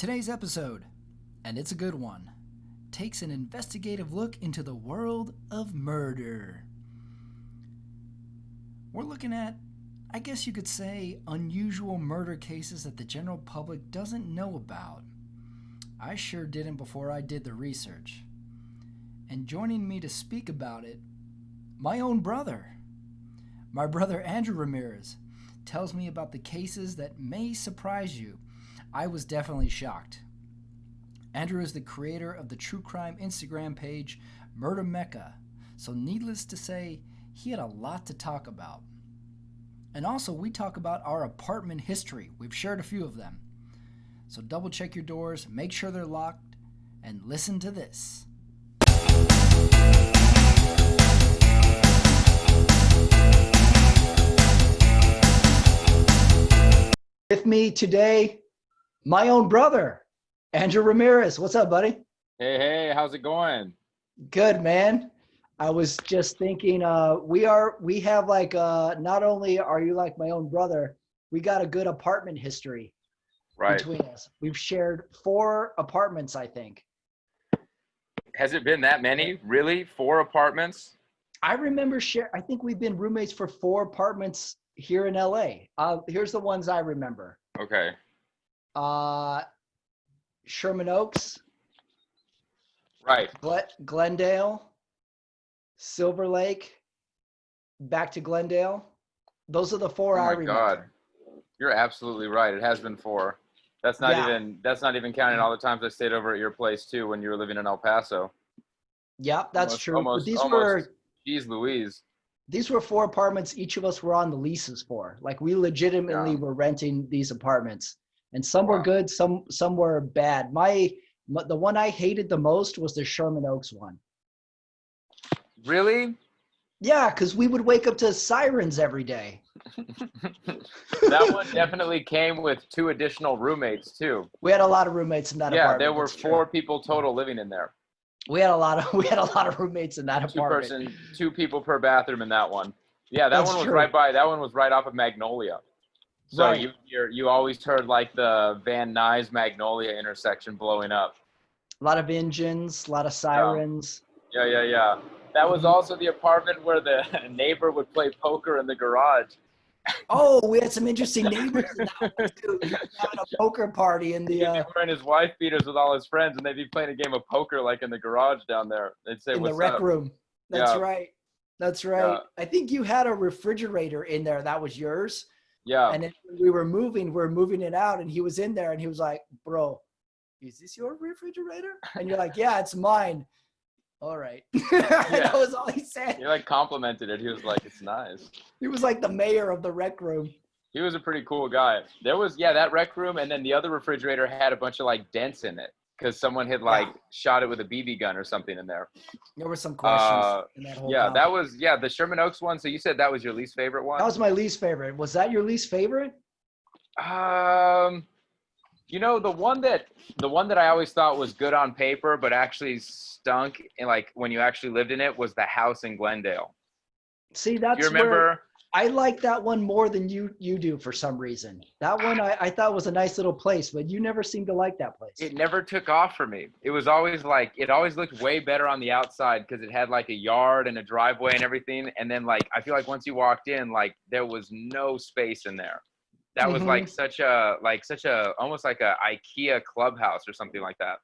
Today's episode, and it's a good one, takes an investigative look into the world of murder. We're looking at, I guess you could say, unusual murder cases that the general public doesn't know about. I sure didn't before I did the research. And joining me to speak about it, my own brother. My brother Andrew Ramirez tells me about the cases that may surprise you. I was definitely shocked. Andrew is the creator of the true crime Instagram page Murder Mecca, so needless to say, he had a lot to talk about. And also, we talk about our apartment history. We've shared a few of them. So double check your doors, make sure they're locked, and listen to this. With me today, my own brother, Andrew Ramirez. What's up, buddy? Hey, how's it going? Good, man. I was just thinking, we have like, not only are you like my own brother, we got a good apartment history between us. We've shared 4 apartments, I think. Has it been that many? Really? 4 apartments? I remember I think we've been roommates for 4 apartments here in LA. Here's the ones I remember. Okay. Sherman Oaks. Right. Glendale. Silver Lake. Back to Glendale. Those are the 4 I remember. Oh my God. You're absolutely right. It has been 4. That's not even counting all the times I stayed over at your place too when you were living in El Paso. Yeah, that's true. Geez Louise. These were 4 apartments each of us were on the leases for. Like, we legitimately were renting these apartments. And some were good, some were bad. The one I hated the most was the Sherman Oaks one. Really? Yeah, because we would wake up to sirens every day. That one definitely came with 2 additional roommates too. We had a lot of roommates in that apartment. Yeah, there were 4 people total living in there. We had a lot of roommates in that apartment. 2 people per bathroom in that one. Yeah, that one was right off of Magnolia. So right. you always heard like the Van Nuys Magnolia intersection blowing up. A lot of engines, a lot of sirens. Yeah. That was also the apartment where the neighbor would play poker in the garage. Oh, we had some interesting neighbors in that one too. He was having a poker party in the. He'd be wearing his wife beaters with all his friends, and they'd be playing a game of poker like in the garage down there. They'd say, in "What's the rec up?" room. That's right. That's right. Yeah. I think you had a refrigerator in there. That was yours. Yeah. And then we were moving it out, and he was in there, and he was like, "Bro, is this your refrigerator?" And you're like, "Yeah, it's mine." All right. That was all he said. He like complimented it. He was like, "It's nice." He was like the mayor of the rec room. He was a pretty cool guy. There was, that rec room, and then the other refrigerator had a bunch of like dents in it because someone had shot it with a BB gun or something in there. There were some questions in that whole topic. That was the Sherman Oaks one. So you said that was your least favorite one? That was my least favorite. Was that your least favorite? The one that I always thought was good on paper, but actually stunk, and like when you actually lived in it, was the house in Glendale. See, that's you remember? Where I like that one more than you do for some reason. That one I thought was a nice little place, but you never seemed to like that place. It never took off for me. It was always like, it always looked way better on the outside because it had like a yard and a driveway and everything. And then like, I feel like once you walked in, like there was no space in there. That was like such a almost like a IKEA clubhouse or something like that.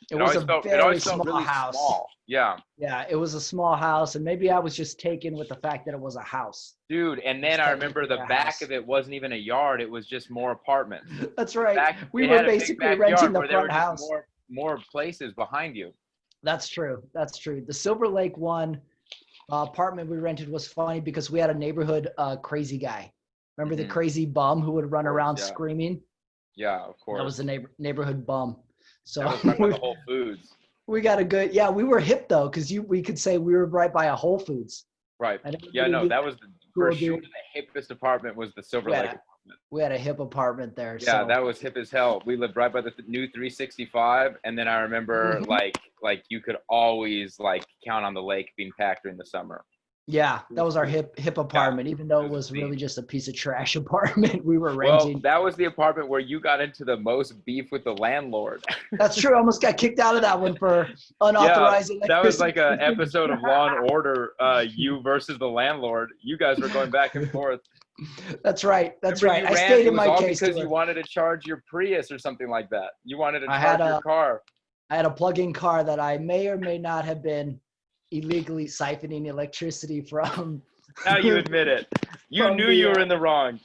It was a very small really house. Small. Yeah. Yeah, it was a small house, and maybe I was just taken with the fact that it was a house. Dude, and then I remember the back of it wasn't even a yard; it was just more apartments. That's right. We were basically renting the front house. More places behind you. That's true. That's true. The Silver Lake one apartment we rented was funny because we had a neighborhood crazy guy. Remember the crazy bum who would run around screaming? Yeah, of course. That was the neighborhood bum. So that was right by the Whole Foods. We got a good, we were hip though, because we could say we were right by a Whole Foods. Right. That was for sure the hippest apartment was the Silver Lake apartment. We had a hip apartment there. Yeah, that was hip as hell. We lived right by the new 365, and then I remember like you could always like count on the lake being packed during the summer. Yeah, that was our hip apartment, even though it was really just a piece of trash apartment we were renting. Well, that was the apartment where you got into the most beef with the landlord. That's true. I almost got kicked out of that one for unauthorized Yeah, that was like electricity. an episode of Law and Order, you versus the landlord. You guys were going back and forth. That's right. That's Remember right. I stayed in my all case because to you it. wanted to charge your Prius or something like that. You wanted to I charge had your car. I had a plug-in car that I may or may not have been illegally siphoning electricity from. Now you admit it. You knew you were in the wrong.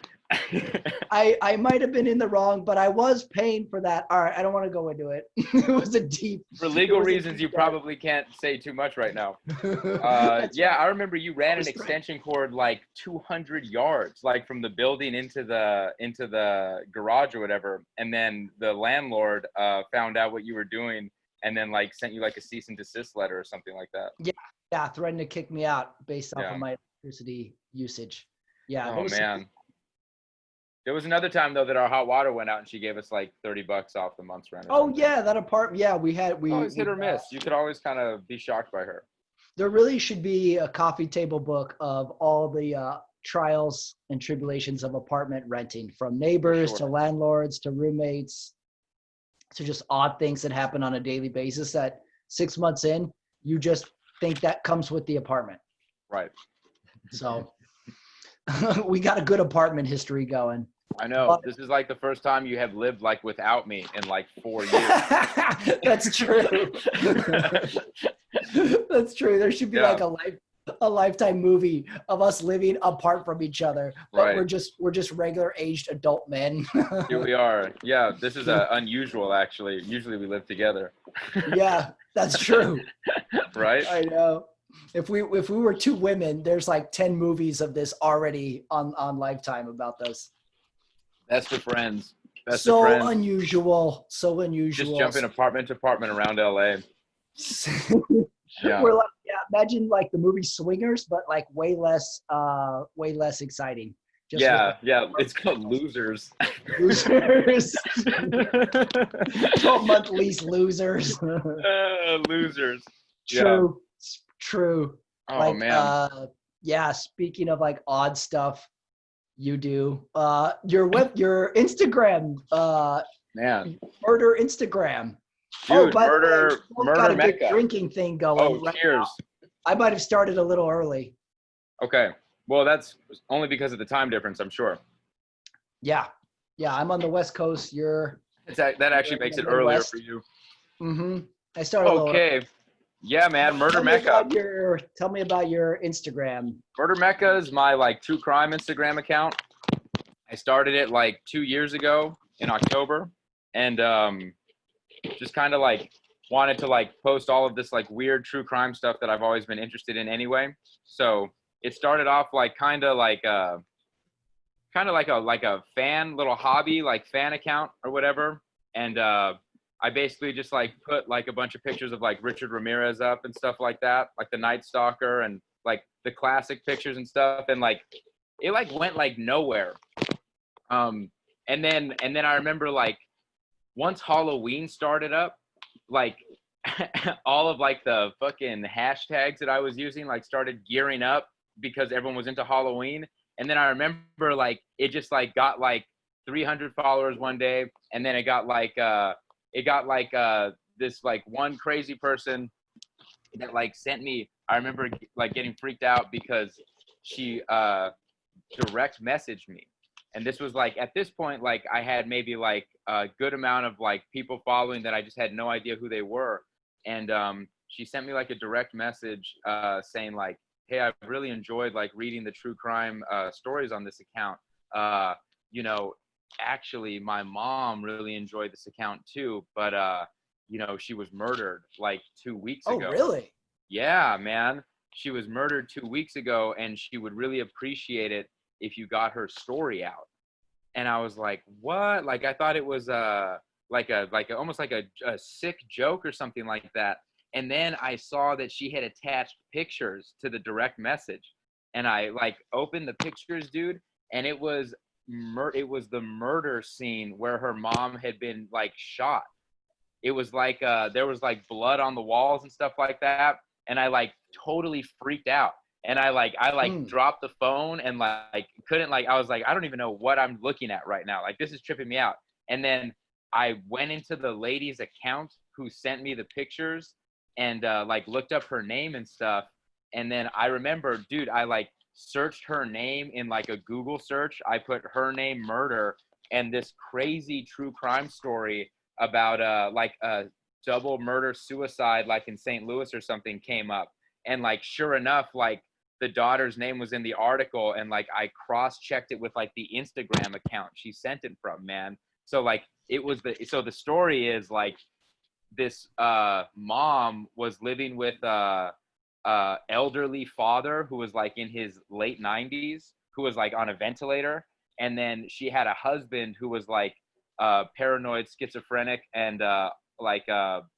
I might have been in the wrong, but I was paying for that. All right, I don't want to go into it. It was a deep. For legal reasons, you probably can't say too much right now. Yeah, I remember you ran an extension cord like 200 yards, like from the building into the garage or whatever, and then the landlord found out what you were doing, and then like sent you like a cease and desist letter or something like that. Yeah, threatened to kick me out based off of my electricity usage. Yeah. Oh man. There was another time though that our hot water went out and she gave us like $30 off the month's rent. Oh yeah, that apartment. Yeah, we always hit or miss. You could always kind of be shocked by her. There really should be a coffee table book of all the trials and tribulations of apartment renting, from neighbors to landlords to roommates to just odd things that happen on a daily basis that 6 months in, you just think that comes with the apartment. Right. So we got a good apartment history going. I know. This is like the first time you have lived like without me in like 4 years. That's true. That's true. There should be like a lifetime movie of us living apart from each other. But we're just regular aged adult men. Here we are. Yeah, this is unusual actually. Usually we live together. Yeah, that's true. Right? I know. If we were two women, there's like 10 movies of this already on Lifetime about this. Best of friends. So unusual. So unusual. Just jumping apartment to apartment around LA. Yeah. We're like, imagine like the movie Swingers, but like way less exciting. Just it's called Losers. Losers. 12-month lease losers. Losers. True. True. Oh like, man. Speaking of like odd stuff you do, your Instagram, man, murder Instagram. Dude, murder got a Mecca. good drinking thing going. Oh, right cheers. Now. I might have started a little early. Okay. Well, that's only because of the time difference, I'm sure. Yeah. I'm on the West Coast. That actually makes it earlier for you. Mm-hmm. I started. Okay. Yeah, man. Murder Mecca. Tell me about your Instagram. Murder Mecca is my like true crime Instagram account. I started it like 2 years ago in October, and just kind of like wanted to like post all of this like weird true crime stuff that I've always been interested in anyway. So it started off like kind of like a fan little hobby, like fan account or whatever. And I basically just like put like a bunch of pictures of like Richard Ramirez up and stuff like that, like the Night Stalker and like the classic pictures and stuff. And like it like went like nowhere. And then I remember like once Halloween started up, like all of like the fucking hashtags that I was using like started gearing up because everyone was into Halloween. And then I remember like it just like got like 300 followers one day, and then it got like this like one crazy person that like sent me. I remember like getting freaked out because she direct messaged me. And this was like, at this point, like I had maybe like a good amount of like people following that I just had no idea who they were. And she sent me like a direct message saying like, hey, I've really enjoyed like reading the true crime stories on this account. You know, actually my mom really enjoyed this account too, but you know, she was murdered like 2 weeks ago. Oh, really? Yeah, man. She was murdered 2 weeks ago, and she would really appreciate it if you got her story out. And I was like, what? Like, I thought it was almost like a sick joke or something like that. And then I saw that she had attached pictures to the direct message, and I like opened the pictures, dude, and it was the murder scene where her mom had been like shot. It was like there was like blood on the walls and stuff like that, and I like totally freaked out. And I Hmm. dropped the phone and like couldn't like I was like I don't even know what I'm looking at right now. Like this is tripping me out. And then I went into the lady's account who sent me the pictures and like looked up her name and stuff. And then I remember, dude, I like searched her name in like a Google search. I put her name murder, and this crazy true crime story about like a double murder suicide like in St. Louis or something came up. And like sure enough, like the daughter's name was in the article, and like I cross-checked it with like the Instagram account she sent it from, man. So like it was the story is like this mom was living with elderly father who was like in his late 90s, who was like on a ventilator. And then she had a husband who was like paranoid, schizophrenic, and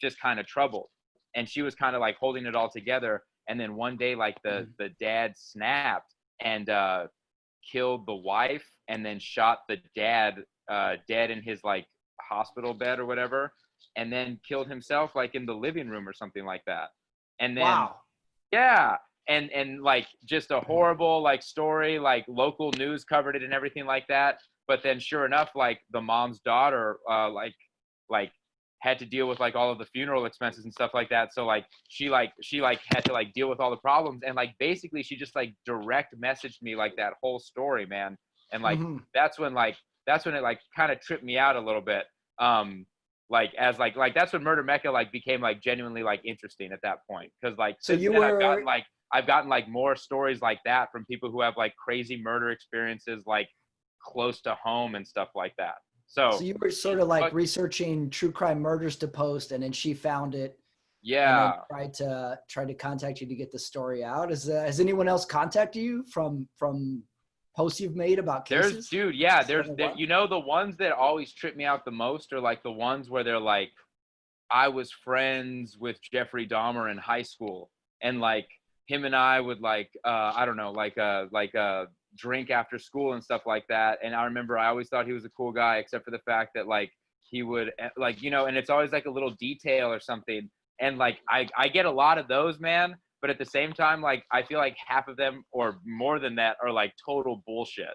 just kind of troubled. And she was kind of like holding it all together. And then one day, like the dad snapped and killed the wife, and then shot the dad dead in his like hospital bed or whatever, and then killed himself like in the living room or something like that. And then Wow. yeah, and like just a horrible like story, like local news covered it and everything like that. But then sure enough, like the mom's daughter like had to deal with like all of the funeral expenses and stuff like that. So like she had to like deal with all the problems, and like basically she just like direct messaged me like that whole story, man. And like Hmm. that's when it like kind of tripped me out a little bit. Like as like that's when Murder Mecca like became like genuinely like interesting at that point, because like So since you then were I've gotten like more stories like that from people who have like crazy murder experiences like close to home and stuff like that. so So you were sort of like but researching true crime murders to post, and then she found it, and then yeah, tried to contact you to get the story out. Has anyone else contacted you from posts you've made about there's cases? dude, yeah, It's been there's a there, while. you know, the ones that always trip me out the most are like the ones where they're like, I was friends with Jeffrey Dahmer in high school, and like him and I would like I don't know, drink after school and stuff like that. And I remember I always thought he was a cool guy, except for the fact that like he would like, you know, and it's always like a little detail or something. And like I get a lot of those, man. But at the same time, like I feel like half of them or more than that are like total bullshit.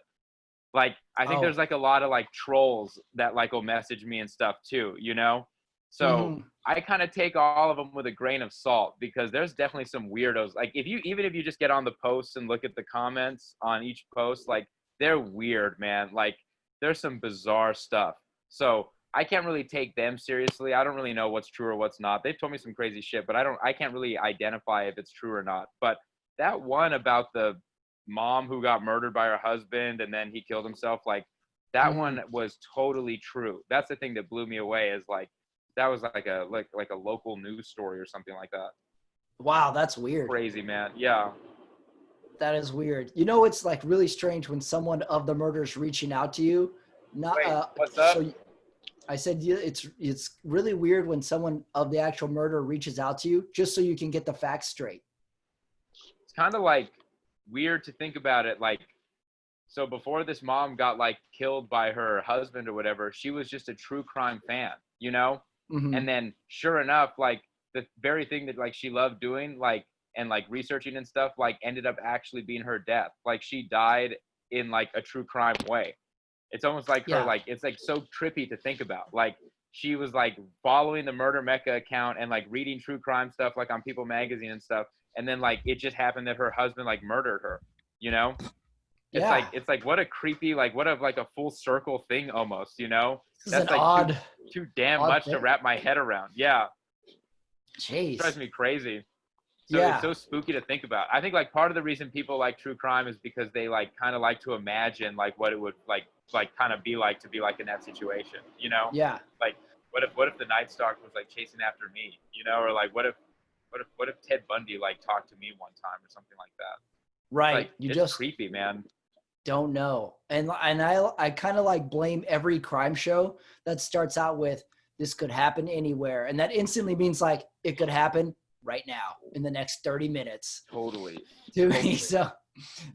Like I think there's Oh. like a lot of like trolls that like will message me and stuff too, you know? So Hmm. I kind of take all of them with a grain of salt, because there's definitely some weirdos. Like if you even if you just get on the posts and look at the comments on each post, like they're weird, man. Like there's some bizarre stuff. So I can't really take them seriously. I don't really know what's true or what's not. They've told me some crazy shit, but I can't really identify if it's true or not. But that one about the mom who got murdered by her husband and then he killed himself, like that Hmm. one was totally true. That's the thing that blew me away, is like that was like a local news story or something like that. Wow, that's weird. Crazy, man. Yeah. That is weird. You know, it's like really strange when someone of the murder's reaching out to you. Not Wait, what's up? so I said it's really weird when someone of the actual murder reaches out to you just so you can get the facts straight. It's kind of like weird to think about it. Like, so before this mom got like killed by her husband or whatever, she was just a true crime fan, you know? Hmm. And then sure enough, like the very thing that like she loved doing, like and like researching and stuff, like ended up actually being her death. Like she died in like a true crime way. It's almost like her, Yeah. like it's like so trippy to think about. Like she was like following the Murder Mecca account and like reading true crime stuff like on People Magazine and stuff, and then like it just happened that her husband like murdered her, you know? Yeah. It's like what a creepy, like what a like a full circle thing almost, you know? This is an That's like too damn odd much to thing. wrap my head around. Yeah, drives Jeez. me crazy. So it's Yeah. so spooky to think about. I think like part of the reason people like true crime is because they like kind of like to imagine like what it would like kind of be like to be like in that situation, you know? Yeah. Like what if the Night Stalker was like chasing after me, you know? Or like what if Ted Bundy like talked to me one time or something like that? Right. Like You it's just creepy, man. don't know. And I kind of like blame every crime show that starts out with this could happen anywhere, and that instantly means like it could happen right now in the next 30 minutes Totally. to me. Totally. So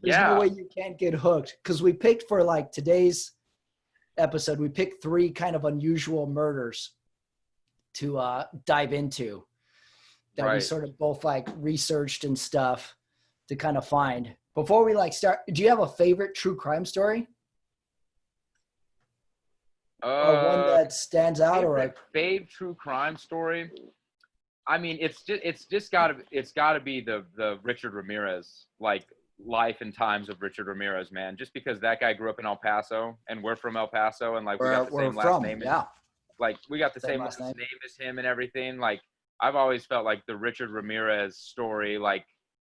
there's no Yeah. way you can't get hooked, because we picked for like today's episode, we picked three kind of unusual murders to dive into that we Right. sort of both like researched and stuff. to kind of find. Before we like start, do you have a favorite true crime story? Or one that stands out, or like fave true crime story? I mean, it's just gotta be the Richard Ramirez, like life and times of Richard Ramirez, man. Just because that guy grew up in El Paso and we're from El Paso and like we got the same last name. Yeah. Like we got the same last name as him and everything. Like I've always felt like the Richard Ramirez story, like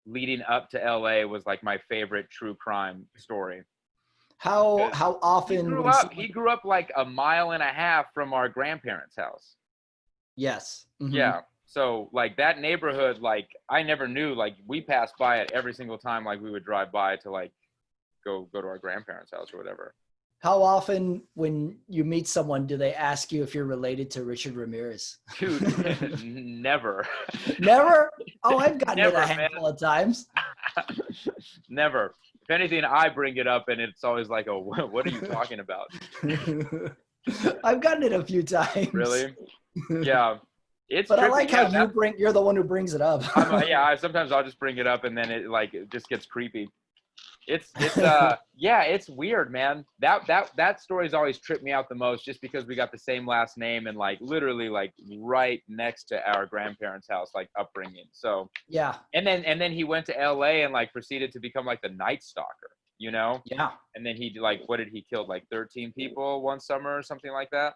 leading up to LA, was like my favorite true crime story. How often he grew up like a mile and a half from our grandparents' house. Yes. Mm-hmm. Yeah. So like that neighborhood, like I never knew, like we passed by it every single time, like we would drive by to like go to our grandparents' house or whatever. How often when you meet someone do they ask you if you're related to Richard Ramirez? Dude, never. Never? Oh, I've gotten it a handful of times. Never. If anything, I bring it up and it's always like, oh, what are you talking about? I've gotten it a few times. Really? Yeah. But trippy. I like how you're the one who brings it up. Sometimes I'll just bring it up and then it just gets creepy. It's it's weird, man. That story's always tripped me out the most, just because we got the same last name and like literally like right next to our grandparents' house, like upbringing. So yeah. And then he went to LA and like proceeded to become like the Night Stalker, you know? Yeah. And then he like, what did he kill? Like 13 people one summer or something like that?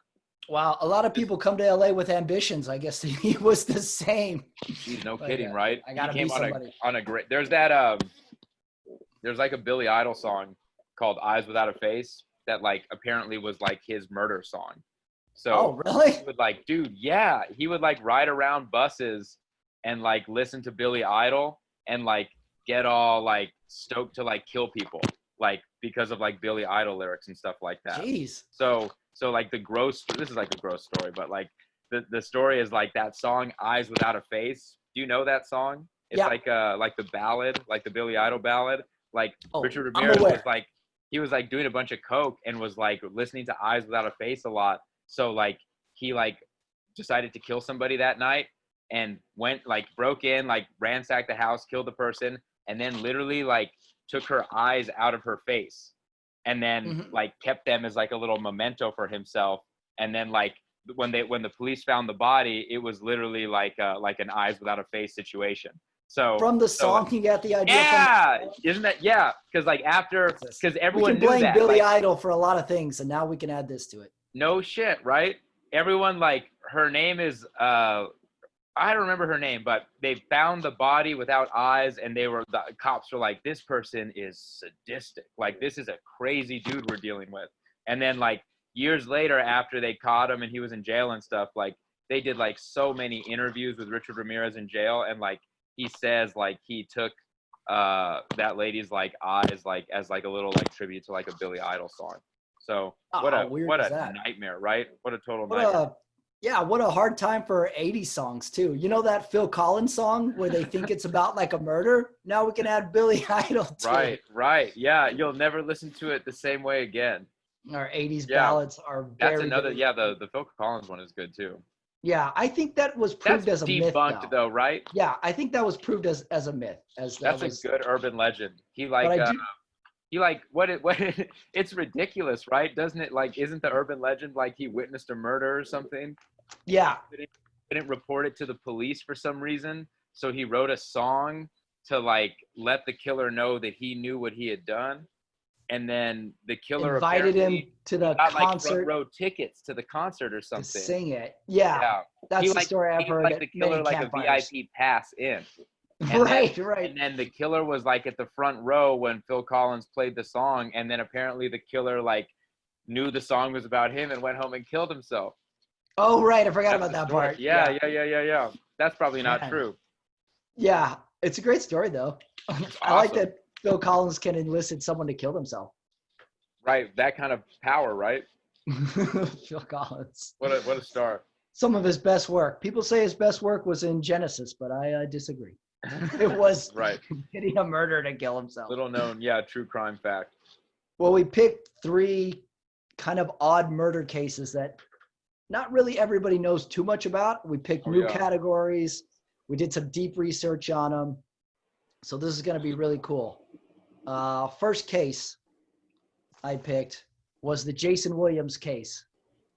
Wow, a lot of people come to LA with ambitions. I guess he was the same. Geez, no kidding, right? I gotta be somebody. On a great. There's like a Billy Idol song called "Eyes Without a Face" that like apparently was like his murder song. So oh really? He would like, dude, yeah, he would like ride around buses and like listen to Billy Idol and like get all like stoked to like kill people, like because of like Billy Idol lyrics and stuff like that. Jeez. So like this is like a gross story, but like the story is like that song "Eyes Without a Face." Do you know that song? It's like the ballad, like the Billy Idol ballad. Like Richard Ramirez was like doing a bunch of coke and was like listening to "Eyes Without a Face" a lot. So like he like decided to kill somebody that night and went like broke in, like ransacked the house, killed the person, and then literally like took her eyes out of her face. And then like kept them as like a little memento for himself. And then like when the police found the body, it was literally like an Eyes Without a Face situation. So from the song, you got the idea. Yeah, isn't that Because like because everyone we can blame knew that Billy Idol for a lot of things, and now we can add this to it. No shit, right? Everyone like her name is I don't remember her name, but they found the body without eyes, and the cops were like, this person is sadistic. Like, this is a crazy dude we're dealing with. And then like years later, after they caught him and he was in jail and stuff, like they did like so many interviews with Richard Ramirez in jail. And like, he says like he took that lady's like eyes, like as like a little like tribute to like a Billy Idol song. So what a nightmare, right? What a total nightmare. Yeah, what a hard time for 80s songs, too. You know that Phil Collins song where they think it's about like a murder? Now we can add Billy Idol to it. Right. Yeah, you'll never listen to it the same way again. Our 80s ballads are very That's another, good. Yeah, the Phil Collins one is good, too. Yeah, I think that was proved as a myth, debunked, though, right? Yeah, I think that was proved as a myth. That's a good urban legend. It's ridiculous, right? Doesn't it? Like, isn't the urban legend like he witnessed a murder or something? Yeah. Didn't report it to the police for some reason, so he wrote a song to like let the killer know that he knew what he had done, and then the killer invited him to the concert. Like front row tickets to the concert or something. To sing it. Yeah. That's the story I've heard. Like the killer, like a VIP pass in. And right. And then the killer was like at the front row when Phil Collins played the song, and then apparently the killer like knew the song was about him and went home and killed himself. Oh right, I forgot about that part. Yeah. That's probably not true. Yeah, it's a great story though. I like that Phil Collins can enlist someone to kill himself. Right, that kind of power, right? Phil Collins. What a star. Some of his best work. People say his best work was in Genesis, but I disagree. It was getting a murder to kill himself. Little known, true crime fact. Well, we picked 3 kind of odd murder cases that not really everybody knows too much about. We picked new categories. We did some deep research on them. So this is going to be really cool. First case I picked was the Jason Williams case.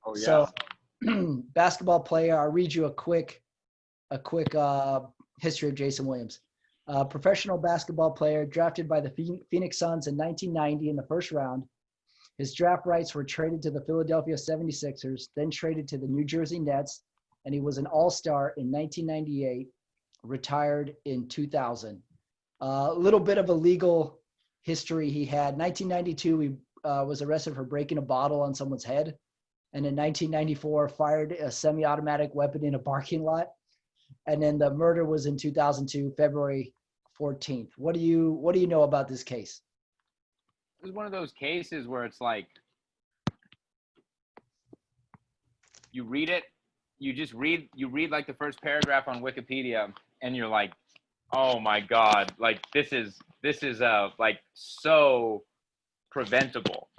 Oh So basketball player, I'll read you a quick history of Jason Williams. Professional basketball player drafted by the Phoenix Suns in 1990 in the first round. His draft rights were traded to the Philadelphia 76ers, then traded to the New Jersey Nets, and he was an all-star in 1998, retired in 2000. A little bit of a legal history he had. 1992, he was arrested for breaking a bottle on someone's head. And in 1994, fired a semi-automatic weapon in a parking lot. And then the murder was in 2002, February 14th. What do you know about this case? It was one of those cases where it's like you read it, you read like the first paragraph on Wikipedia, and you're like, oh my God, like this is like so preventable.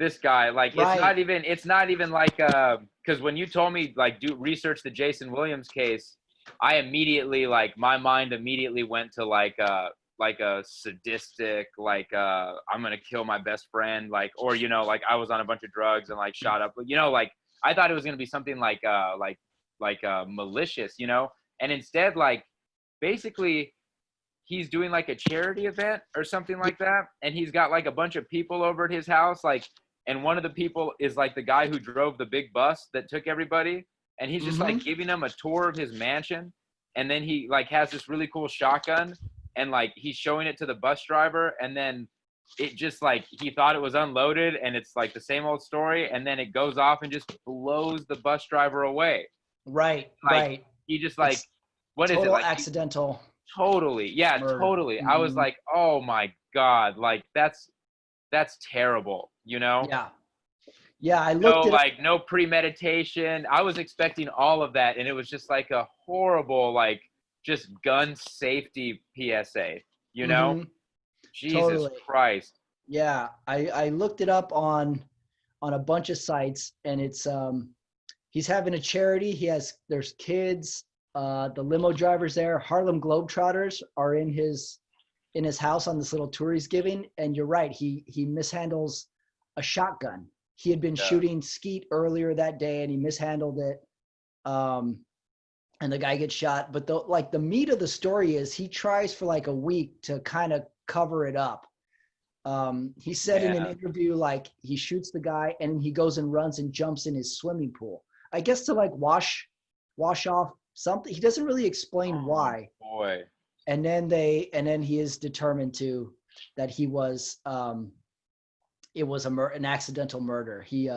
This guy, like, Right. it's not even like because when you told me like do research the Jason Williams case, I immediately, like, my mind immediately went to like a sadistic, like I'm gonna kill my best friend, like, or like I was on a bunch of drugs and like shot up, like I thought it was gonna be something like malicious, and instead, like, basically he's doing like a charity event or something like that, and he's got like a bunch of people over at his house, like, and one of the people is like the guy who drove the big bus that took everybody, and he's just like giving them a tour of his mansion, and then he like has this really cool shotgun, and like he's showing it to the bus driver, and then it just like he thought it was unloaded, and it's like the same old story, and then it goes off and just blows the bus driver away. Right, like, right. He just like, it's what is it, like accidental? Totally, yeah, murder. totally. I was like, oh my God, like that's terrible, Yeah, I looked at like no premeditation. I was expecting all of that, and it was just like a horrible, like, just gun safety PSA, Jesus Totally. Christ. Yeah, I looked it up on a bunch of sites, and it's he's having a charity. There's kids, the limo drivers there, Harlem Globetrotters are in his house on this little tour he's giving. And you're right, he mishandles a shotgun. He had been shooting skeet earlier that day, and he mishandled it. And the guy gets shot. But the meat of the story is he tries for like a week to kind of cover it up. He said in an interview, like, he shoots the guy and he goes and runs and jumps in his swimming pool, I guess to like wash off something. He doesn't really explain why. Boy. And then he is determined that he was it was an accidental murder. He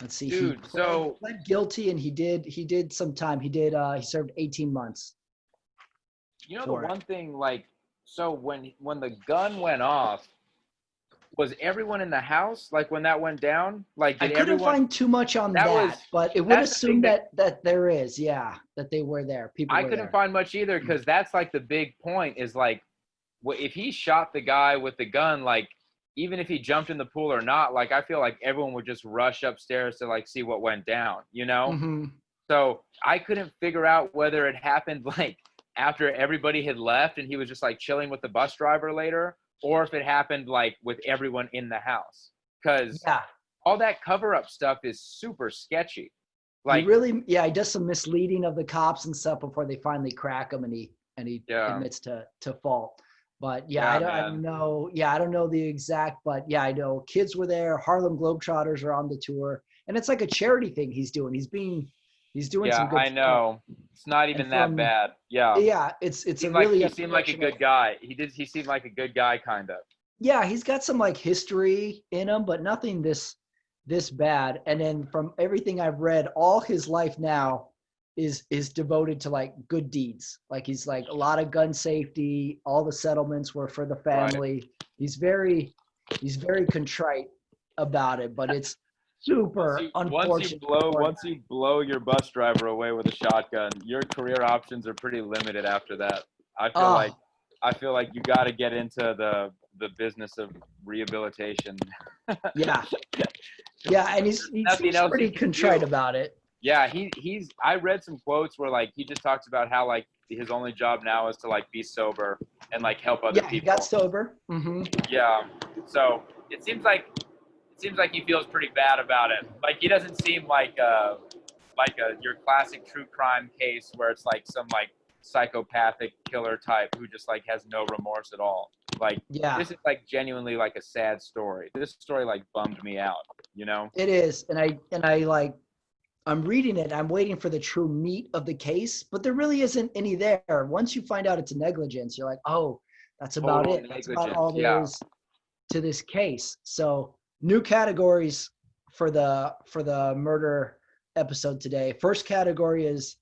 let's see. Dude, he pled guilty, and he did some time. He served 18 months. The one thing, like, so when the gun went off, was everyone in the house, like, when that went down? Like, I couldn't find too much on that, but it would assume that there is, that they were there. People. I couldn't find much either, because that's like the big point is like, if he shot the guy with the gun, like, even if he jumped in the pool or not, like, I feel like everyone would just rush upstairs to like see what went down, So I couldn't figure out whether it happened like after everybody had left and he was just like chilling with the bus driver later, or if it happened like with everyone in the house, because all that cover-up stuff is super sketchy. Like, he does some misleading of the cops and stuff before they finally crack him, and he admits to fault. But I don't know. I don't know the exact, but I know kids were there. Harlem Globetrotters are on the tour, and it's like a charity thing he's doing. He's doing some good stuff. I know. It's not even that bad. Yeah. Yeah, it's a really. He seemed like a good guy. He seemed like a good guy, kind of. Yeah, he's got some like history in him, but nothing this bad. And then from everything I've read, all his life now is devoted to like good deeds. Like, he's like a lot of gun safety. All the settlements were for the family. Right. He's very contrite about it, but it's super unfortunate. Once you blow your bus driver away with a shotgun, your career options are pretty limited after that. I feel like you got to get into the business of rehabilitation. Yeah, and he's pretty contrite about it. Yeah, I read some quotes where like he just talks about how like his only job now is to like be sober and like help other Yeah, people. he got sober. Yeah. So it seems like he feels pretty bad about it. Like he doesn't seem like your classic true crime case where it's like some like psychopathic killer type who just like has no remorse at all. Like Yeah, this is like genuinely like a sad story. This story like bummed me out, you know? it is. And I like, I'm reading it. I'm waiting for the true meat of the case, but there really isn't any there. Once you find out it's negligence, you're like, oh, that's about Total it. That's about negligence. all there Yeah. is to this case. So new categories for the murder episode today. First category is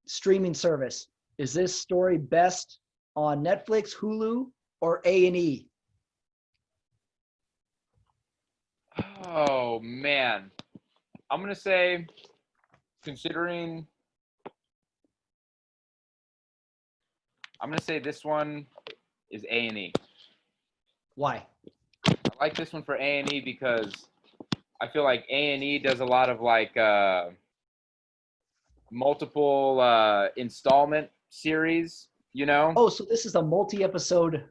streaming service. Is this story best on Netflix, Hulu, or A&E? Oh man. I'm gonna say, considering, I'm gonna say this one is A&E. Why? I like this one for A&E because I feel like A&E does a lot of like multiple installment series, you know? Oh, so this is a multi-episode.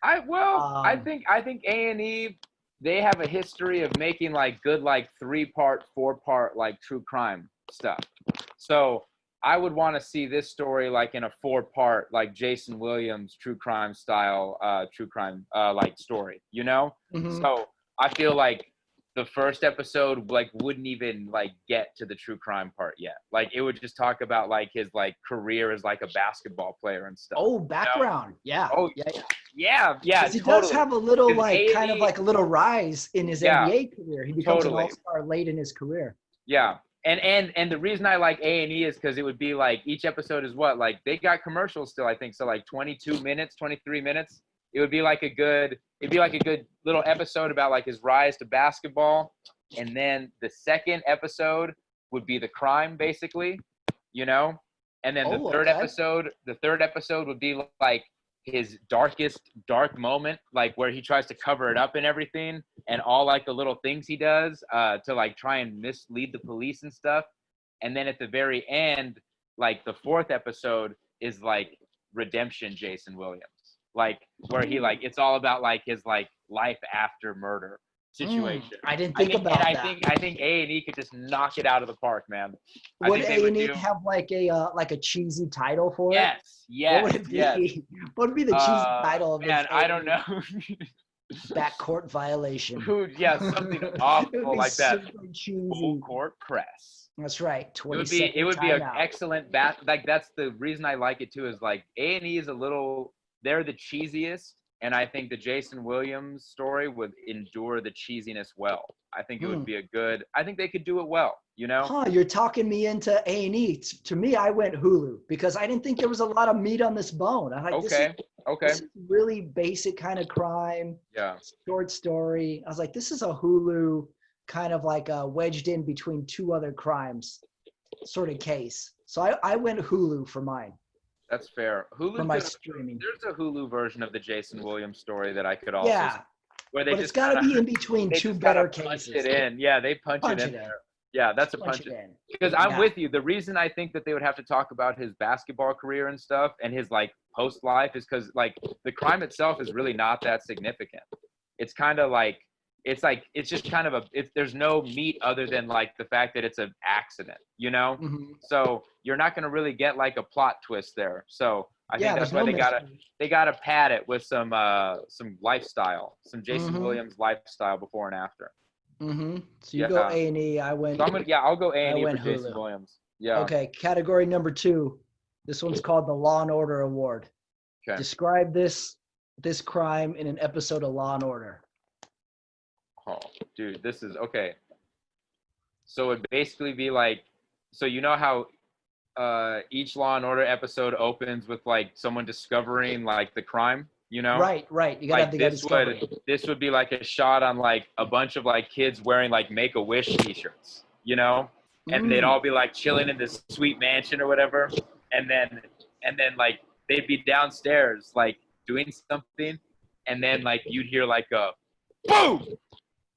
I think A&E, they have a history of making like good like 3-part, 4-part like true crime stuff. So I would want to see this story like in a 4-part like Jason Williams true crime style like story, you know? Mhm. So I feel like the first episode like wouldn't even like get to the true crime part yet. Like it would just talk about like his like career as like a basketball player and stuff. Oh, background. Yeah. Oh yeah, Because he totally. does have a little like A&E, kind of like a little rise in his yeah, NBA career. He becomes totally. an all-star late in his career. Yeah. And the reason I like A&E is because it would be like each episode is what, like they got commercials still, I think, so like 22 minutes, 23 minutes. It'd be like a good little episode about like his rise to basketball, and then the second episode would be the crime basically, you know? And then the third episode would be like his darkest dark moment, like where he tries to cover it up and everything, and all like the little things he does to like try and mislead the police and stuff. And then at the very end, like the fourth episode is like redemption Jason Williams, like where he like it's all about like his like life after murder situation. I didn't think about that. I think A&E could just knock it out of the park, man. Would A&E have like a cheesy title for it? Yes. What would it be? What would be the cheesy title of man, this? I don't know. Backcourt violation. Something awful like that. Cheesy. Full court press. That's right. It would be an excellent like that's the reason I like it too, is like A&E is they're the cheesiest, and I think the Jason Williams story would endure the cheesiness well. I think it would be I think they could do it well, you know? Huh, you're talking me into A&E. To me, I went Hulu because I didn't think there was a lot of meat on this bone. I like, this is really basic kind of crime. Yeah. Short story. I was like, this is a Hulu kind of like wedged in between two other crimes sort of case. So I went Hulu for mine. That's fair. Hulu for my streaming. There's a Hulu version of the Jason Williams story that I could also see, where they but it's got to be in between two better cases. Punch it in. Yeah, they punch it in there. Yeah, that's a punch it in. Because I'm with you. The reason I think that they would have to talk about his basketball career and stuff and his like post life is because like the crime itself is really not that significant. It's kind of like it's just kind of there's no meat other than like the fact that it's an accident, you know? Mm-hmm. So you're not going to really get like a plot twist there. So I think that's why they gotta pad it with some lifestyle, some Jason Williams lifestyle before and after. Mm-hmm. So you go A&E. I went. So I'll go A&E for Jason Hulu. Williams. Yeah. Okay. Category number 2. This one's called the Law and Order Award. Okay. Describe this crime in an episode of Law and Order. Oh, dude, this is okay. So it'd basically be like, so you know how each Law and Order episode opens with like someone discovering like the crime, you know? Right. You gotta have the guy discovery. This would be like a shot on like a bunch of like kids wearing like Make-A-Wish t-shirts, you know? And they'd all be like chilling in this sweet mansion or whatever. And then like they'd be downstairs like doing something, and then like you'd hear like a boom.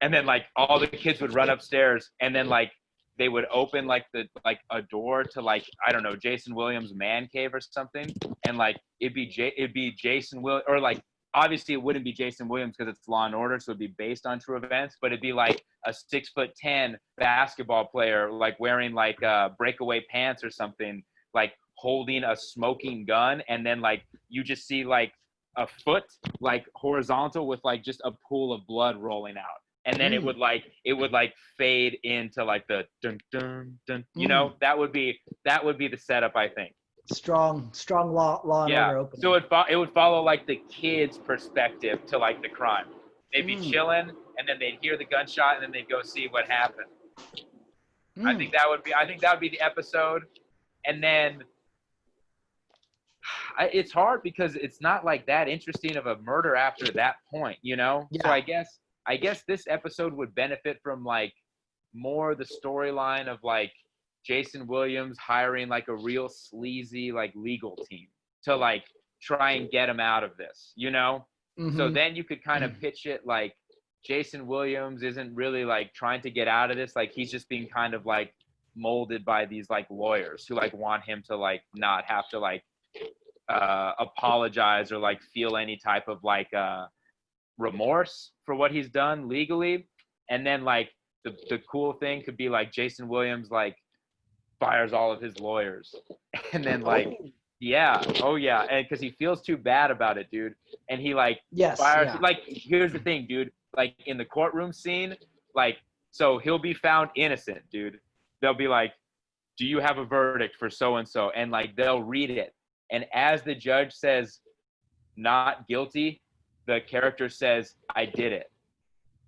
And then like all the kids would run upstairs, and then like they would open like a door to like, I don't know, Jason Williams' man cave or something, and like it'd be Jason Will, or like obviously it wouldn't be Jason Williams because it's Law and Order, so it'd be based on true events, but it'd be like a 6'10" basketball player like wearing like breakaway pants or something, like holding a smoking gun, and then like you just see like a foot like horizontal with like just a pool of blood rolling out. And then it would like fade into like the dun dun dun. You know, that would be the setup, I think. Strong law and order opening. So it would follow like the kid's perspective to like the crime. They'd be chilling, and then they'd hear the gunshot, and then they'd go see what happened. I think that would be the episode. And then it's hard because it's not like that interesting of a murder after that point, you know? Yeah. So I guess this episode would benefit from like more the storyline of like Jason Williams hiring like a real sleazy like legal team to like try and get him out of this, you know? So then you could kind of pitch it like Jason Williams isn't really like trying to get out of this. Like he's just being kind of like molded by these like lawyers who like want him to like not have to like apologize or like feel any type of like remorse for what he's done legally. And then like the cool thing could be like Jason Williams like fires all of his lawyers, and then like and because he feels too bad about it, dude, and he like fires like, here's the thing, dude, like in the courtroom scene, like, so he'll be found innocent, dude. They'll be like, do you have a verdict for so and so? And like they'll read it, and as the judge says not guilty, the character says, I did it.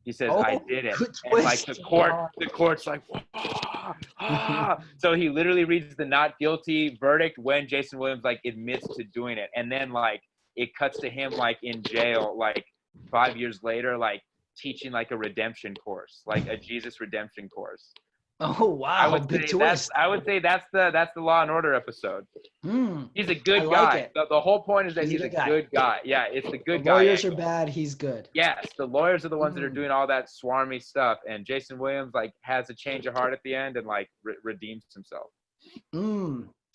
He says, I did it. And like the court's like, so he literally reads the not guilty verdict when Jason Williams like admits to doing it. And then like it cuts to him like in jail, like 5 years later, like teaching like a redemption course, like a Jesus redemption course. Oh wow! Big twist. I would say that's the Law and Order episode. He's a good guy. The whole point is that he's a good guy. Yeah, it's the good guy. Lawyers are bad. He's good. Yes, the lawyers are the ones that are doing all that swarmy stuff, and Jason Williams like has a change of heart at the end and like redeems himself.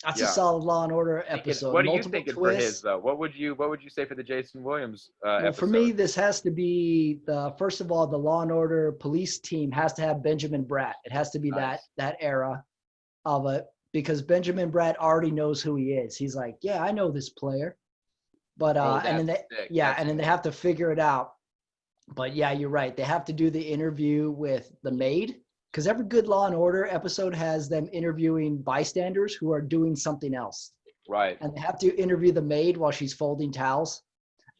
That's a solid Law and Order episode. What are you thinking for his though? What would you say for the Jason Williams episode? For me, this has to be first of all, the Law and Order police team has to have Benjamin Bratt. It has to be that era of it, because Benjamin Bratt already knows who he is. He's like, yeah, I know this player, but and then they have to figure it out. But yeah, you're right. They have to do the interview with the maid. Because every good Law and Order episode has them interviewing bystanders who are doing something else. Right. And they have to interview the maid while she's folding towels.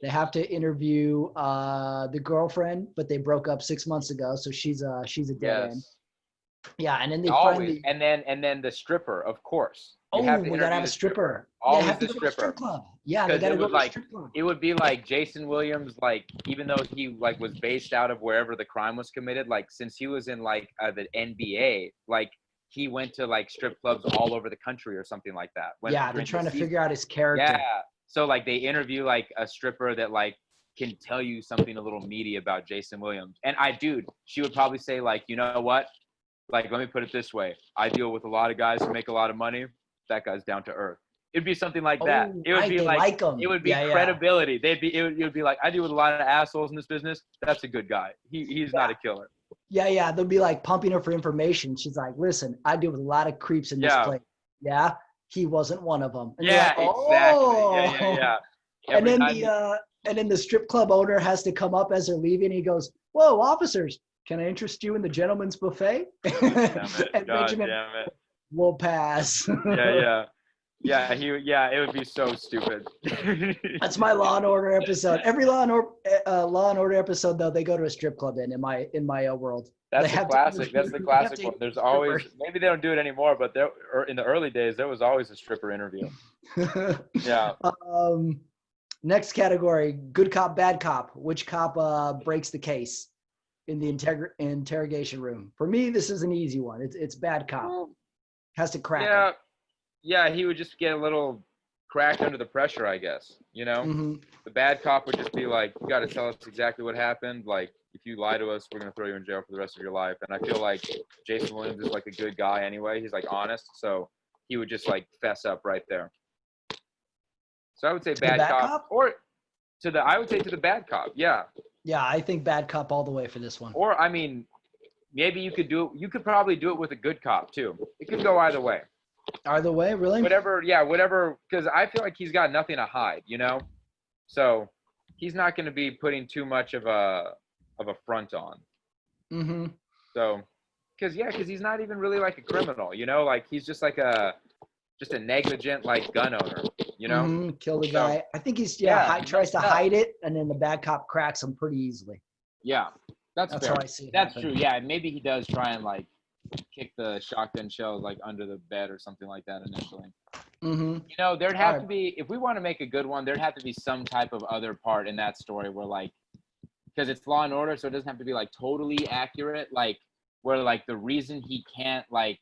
They have to interview the girlfriend, but they broke up 6 months ago, so she's a dead end. Yeah, and then they finally and then the stripper, of course. We gotta have a stripper. Always they have to the go stripper. To a strip club. Yeah, they gotta go to a strip club. It would be like Jason Williams, like even though he like was based out of wherever the crime was committed, like since he was in like the NBA, like he went to like strip clubs all over the country or something like that. They're trying to figure out his character. Yeah. So like they interview like a stripper that like can tell you something a little meaty about Jason Williams. And she would probably say like, you know what? Like, let me put it this way. I deal with a lot of guys who make a lot of money. That guy's down to earth. It'd be something like that. It would be like it would be credibility. It would be like, I deal with a lot of assholes in this business. That's a good guy. He's not a killer. Yeah. They'll be like pumping her for information. She's like, listen, I deal with a lot of creeps in this place. Yeah. He wasn't one of them. And exactly. Yeah. And then the strip club owner has to come up as they're leaving. He goes, whoa, officers, can I interest you in the gentleman's buffet? And Benjamin will pass. Yeah, it would be so stupid. That's my Law and Order episode. Every Law and Order episode, though, they go to a strip club in my world. That's the classic. That's the classic one. There's always, maybe they don't do it anymore, but in the early days, there was always a stripper interview. Yeah. Next category: good cop, bad cop. Which cop breaks the case in the interrogation room? For me, this is an easy one. It's bad cop. Has to crack him. Yeah, he would just get a little cracked under the pressure, I guess. Mm-hmm. The bad cop would just be like, you got to tell us exactly what happened. Like, if you lie to us, we're going to throw you in jail for the rest of your life. And I feel like Jason Williams is like a good guy anyway. He's like honest. So he would just like fess up right there. So I would say bad cop, or I would say to the bad cop. Yeah. Yeah, I think bad cop all the way for this one. Or, I mean, maybe you could probably do it with a good cop too. It could go either way. Either way, really? Whatever, because I feel like he's got nothing to hide, So he's not going to be putting too much of a front on. Mm-hmm. So, because he's not even really like a criminal, like he's just like a negligent like gun owner, Mm-hmm. Kill the guy. So, I think he's tries to hide it, and then the bad cop cracks him pretty easily. Yeah, that's fair. how I see it. That's true. Yeah, maybe he does try and like kick the shotgun shells like under the bed or something like that initially. Mm-hmm. There'd have to be, if we want to make a good one, there'd have to be some type of other part in that story where like, because it's Law and Order, so it doesn't have to be like totally accurate, like where like the reason he can't like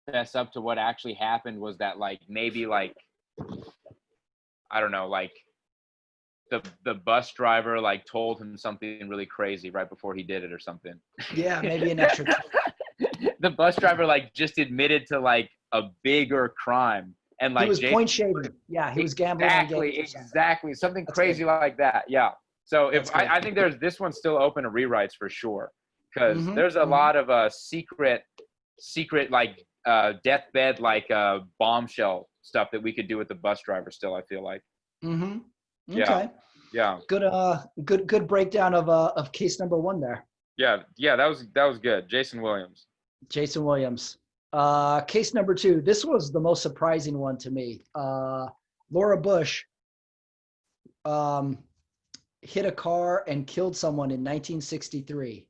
fess up to what actually happened was that like maybe like, I don't know, like the bus driver like told him something really crazy right before he did it or something. Yeah, maybe an extra. The bus driver like just admitted to like a bigger crime, and like he was point shaving. Yeah, he was gambling. Exactly, something crazy like that. Yeah. So if I think this one's still open to rewrites for sure, because there's a lot of secret like deathbed like bombshell stuff that we could do with the bus driver still. I feel like. Mm-hmm. Okay. Yeah. Good breakdown of case number 1 there. Yeah. That was good. Jason Williams. Case number 2. This was the most surprising one to me. Laura Bush hit a car and killed someone in 1963.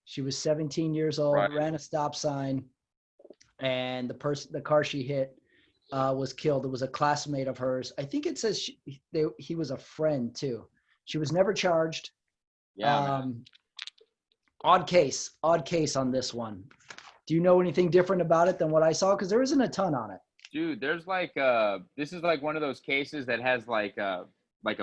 She was 17 years old, ran a stop sign, and the car she hit was killed. It was a classmate of hers. I think it says he was a friend too. She was never charged. Yeah. Odd case on this one. Do you know anything different about it than what I saw? Because there isn't a ton on it. Dude, there's like this is like one of those cases that has like a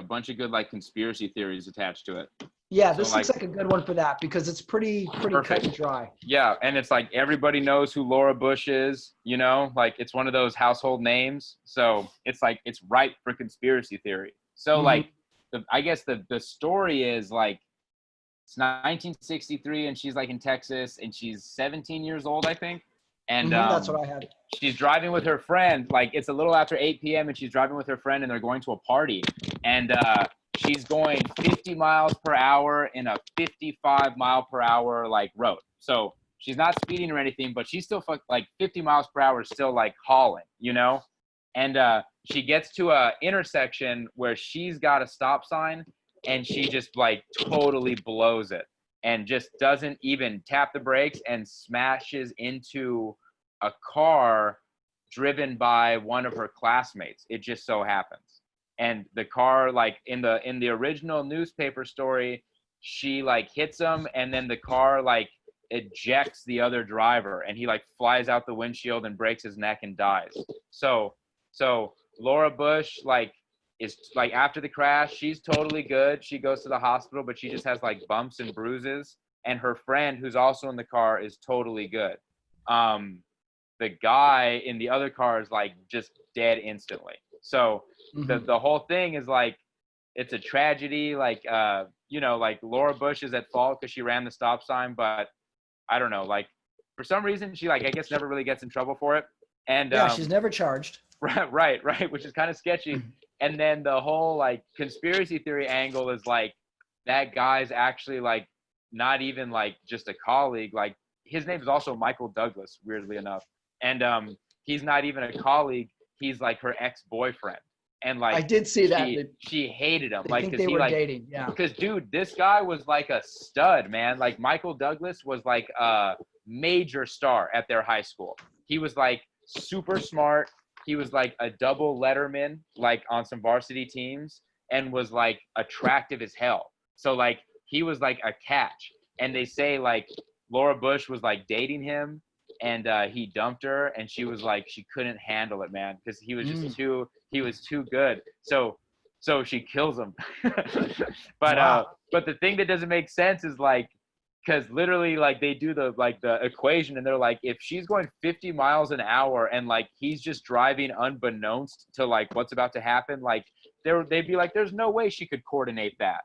bunch of good like conspiracy theories attached to it. Yeah, this looks like a good one for that because it's pretty cut and dry. Yeah, and it's like everybody knows who Laura Bush is, like it's one of those household names. So it's like it's ripe for conspiracy theory. So like I guess the story is like it's 1963 and she's like in Texas and she's 17 years old, I think. And that's what I had. She's driving with her friend. Like it's a little after 8 p.m. and she's driving with her friend and they're going to a party. And she's going 50 miles per hour in a 55 mile per hour like road. So she's not speeding or anything, but she's still like 50 miles per hour is still like hauling, And she gets to a intersection where she's got a stop sign and she just like totally blows it and just doesn't even tap the brakes and smashes into a car driven by one of her classmates. It just so happens. And the car, like in the original newspaper story, she like hits him and then the car like ejects the other driver and he like flies out the windshield and breaks his neck and dies. So Laura Bush like is like after the crash, she's totally good. She goes to the hospital, but she just has like bumps and bruises. And her friend who's also in the car is totally good. The guy in the other car is like just dead instantly. So the whole thing is like, it's a tragedy. Like, like Laura Bush is at fault because she ran the stop sign, but I don't know, like for some reason she like, I guess never really gets in trouble for it. And she's never charged. Right. Which is kind of sketchy. And then the whole like conspiracy theory angle is like, that guy's actually like, not even like just a colleague. Like his name is also Michael Douglas, weirdly enough. And he's not even a colleague. He's like her ex-boyfriend. And like I did see that. She hated him. I think they were dating. Yeah. Because dude, this guy was like a stud, man. Like Michael Douglas was like a major star at their high school. He was like super smart. He was like a double letterman, like on some varsity teams, and was like attractive as hell. So like he was like a catch. And they say like Laura Bush was like dating him and he dumped her, and she was like, she couldn't handle it, man, because he was just too good. So she kills him. But the thing that doesn't make sense is like, because literally like they do the equation, and they're like, if she's going 50 miles an hour and like he's just driving unbeknownst to like what's about to happen, like they'd be like, there's no way she could coordinate that.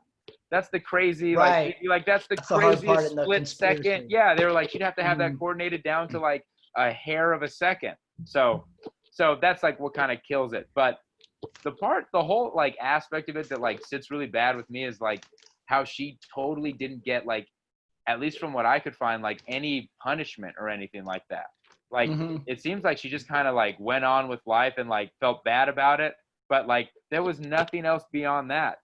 That's the crazy, Right. like that's the That's the hard part craziest in the split conspiracy. second. Yeah, they were like, she'd have to have that coordinated down to like a hair of a second. So that's like what kind of kills it. But the whole like aspect of it that like sits really bad with me is like how she totally didn't get like, at least from what I could find, like any punishment or anything like that. Like it seems like she just kind of like went on with life and like felt bad about it, but like there was nothing else beyond that.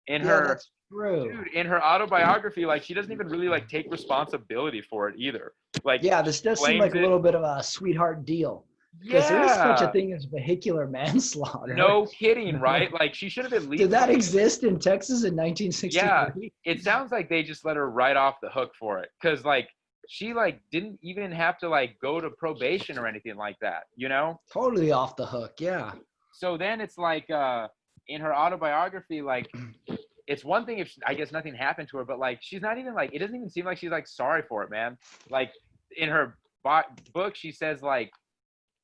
That's true. Dude, in her autobiography, like she doesn't even really like take responsibility for it either. Like, this does seem like a little bit of a sweetheart deal. Because there is such a thing as vehicular manslaughter. No kidding, right? Like she should have at least. Did that exist in Texas in 1963? Yeah, it sounds like they just let her right off the hook for it, because like she like didn't even have to like go to probation or anything like that, you know? Totally off the hook, yeah. So then it's like in her autobiography, like it's one thing if I guess nothing happened to her, but like she's not even like, it doesn't even seem like she's like sorry for it, man. Like in her book, she says like,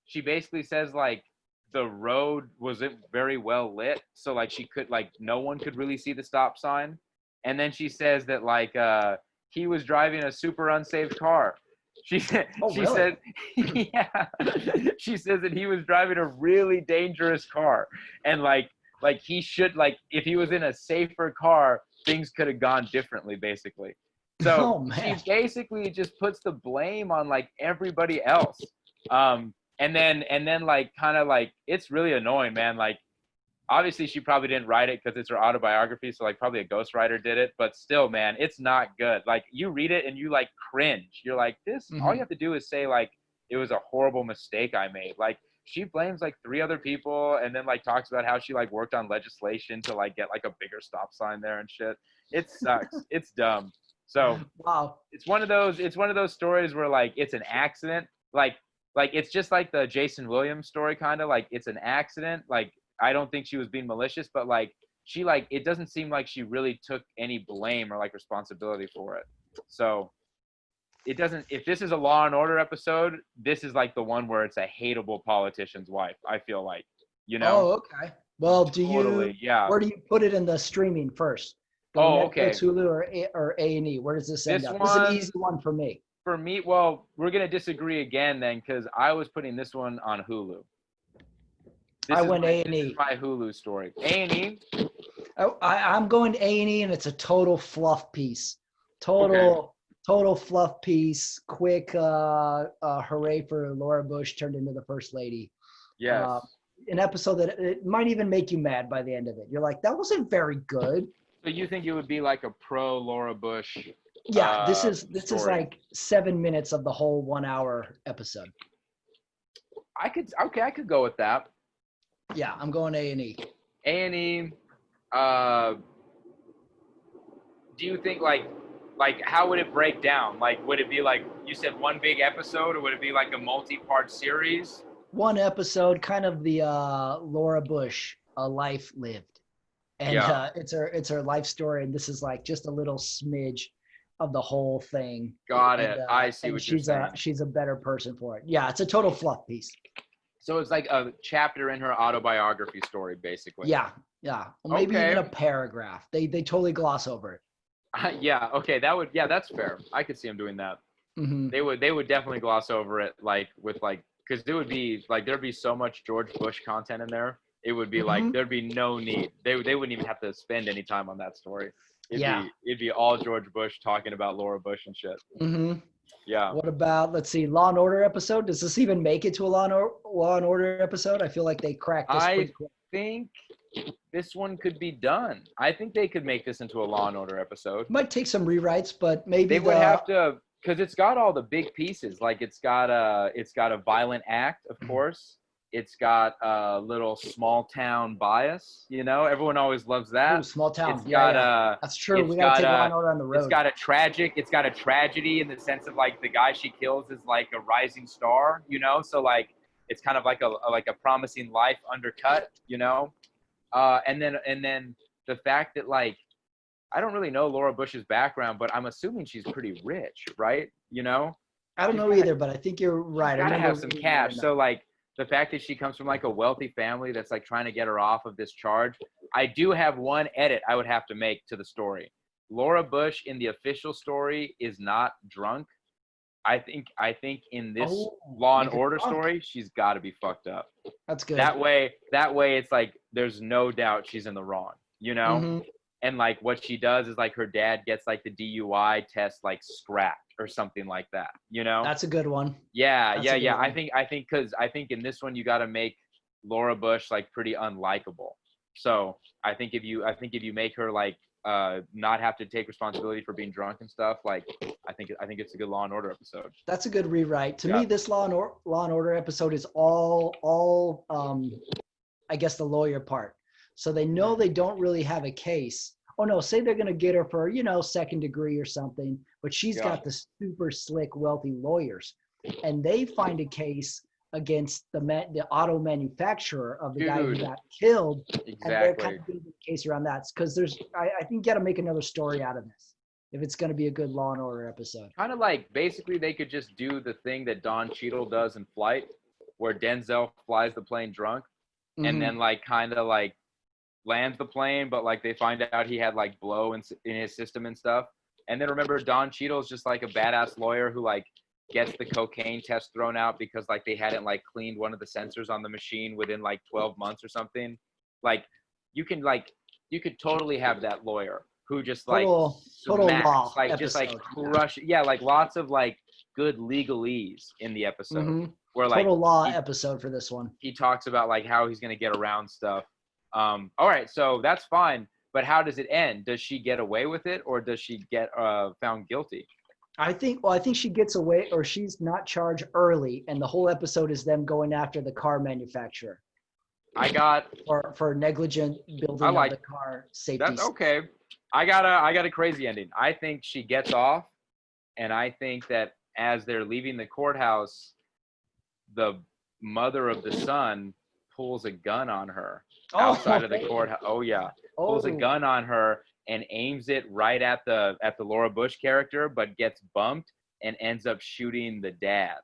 she basically says like the road wasn't very well lit, so like she could like no one could really see the stop sign. And then she says that like he was driving a super unsafe car. She said yeah. She says that he was driving a really dangerous car, and like he should, like if he was in a safer car, things could have gone differently, basically. So she basically just puts the blame on like everybody else. And then like kind of like, it's really annoying, man. Like obviously she probably didn't write it because it's her autobiography, so like probably a ghostwriter did it, but still, man, it's not good. Like you read it and you like cringe. You're like, this all you have to do is say like, it was a horrible mistake I made. Like she blames like 3 other people, and then like talks about how she like worked on legislation to like get like a bigger stop sign there and shit. It sucks. It's dumb. So it's one of those stories where like it's an accident. Like it's just like the Jason Williams story, kind of like it's an accident. Like I don't think she was being malicious, but like she like, it doesn't seem like she really took any blame or like responsibility for it. So it doesn't, if this is a Law and Order episode, this is like the one where it's a hateable politician's wife, I feel like, you know? Oh, okay. Well, where do you put it in the streaming first? Okay. Hulu or A&E? Where does this end up? This is an easy one for me. For me, well, we're going to disagree again then, because I was putting this one on Hulu. I went A&E. This is my Hulu story. A&E? I'm going A&E, and it's a total fluff piece. Total fluff piece. Quick hooray for Laura Bush turned into the first lady. Yes. An episode that it might even make you mad by the end of it. You're like, that wasn't very good. So you think it would be like a pro Laura Bush? Yeah, this is like 7 minutes of the whole 1 hour episode. I could go with that. Yeah, I'm going A&E. A&E. Do you think like how would it break down? Like, would it be like you said, one big episode, or would it be like a multi-part series? One episode, kind of the Laura Bush, A Life Lived, and it's her life story, and this is like just a little smidge of the whole thing. Got it. I see what you're saying. She's a better person for it. Yeah, it's a total fluff piece. So it's like a chapter in her autobiography story, basically. Yeah. Or maybe even a paragraph. They totally gloss over it. Yeah. Okay. That's fair. I could see them doing that. Mm-hmm. They would definitely gloss over it, like with like, because there would be like, there'd be so much George Bush content in there. It would be like, there'd be no need. They wouldn't even have to spend any time on that story. It'd be all George Bush talking about Laura Bush and shit. Mm-hmm. Yeah. What about, let's see, Law and Order episode? Does this even make it to a Law and Order episode? I feel like they cracked this pretty quick. I think this one could be done. I think they could make this into a Law and Order episode. Might take some rewrites, but maybe they would have to, because it's got all the big pieces. Like it's got a violent act, of course. It's got a little small town bias. You know, everyone always loves that. Ooh, small town. It's Yeah, got yeah. That's true. We gotta take Law and Order on the road. It's got a tragedy in the sense of like the guy she kills is like a rising star. You know, so like it's kind of like a promising life undercut. You know, and then the fact that like I don't really know Laura Bush's background, but I'm assuming she's pretty rich, right? You know. I don't know either, but I think you're right. Gotta have some cash. So like the fact that she comes from like a wealthy family that's like trying to get her off of this charge. I do have one edit I would have to make to the story. Laura Bush in the official story is not drunk. I think in this Law and Order story, she's got to be fucked up. That's good. That way it's like there's no doubt she's in the wrong, you know? Mm-hmm. And like what she does is like her dad gets like the DUI test like scrapped or something like that, you know? That's a good one. Yeah. One. I think in this one you got to make Laura Bush like pretty unlikable. So I think if you make her like not have to take responsibility for being drunk and stuff, like I think it's a good Law and Order episode. That's a good rewrite. To me, this Law and Order episode is all I guess the lawyer part. So they know they don't really have a case. Oh no, say they're gonna get her for, you know, second degree or something, but she's got the super slick, wealthy lawyers, and they find a case against the auto manufacturer of the guy who got killed. Exactly. And they're kind of building a case around that because I think you got to make another story out of this if it's going to be a good Law and Order episode. Kind of like basically they could just do the thing that Don Cheadle does in Flight, where Denzel flies the plane drunk, and then like kind of like lands the plane, but like they find out he had like blow in his system and stuff. And then remember, Don Cheadle's just like a badass lawyer who like gets the cocaine test thrown out because like they hadn't like cleaned one of the sensors on the machine within like 12 months or something. Like you could totally have that lawyer who just like total law like episode. Just like crush like lots of like good legalese in the episode where like total law episode for this one. He talks about like how he's going to get around stuff. All right, so that's fine, but how does it end? Does she get away with it, or does she get found guilty? I think she gets away, or she's not charged early, and the whole episode is them going after the car manufacturer. I got for negligent building of the car safety. That's okay. I got a crazy ending. I think she gets off, and I think that as they're leaving the courthouse, the mother of the son pulls a gun on her outside of the courthouse. Pulls a gun on her and aims it right at the Laura Bush character, but gets bumped and ends up shooting the dad.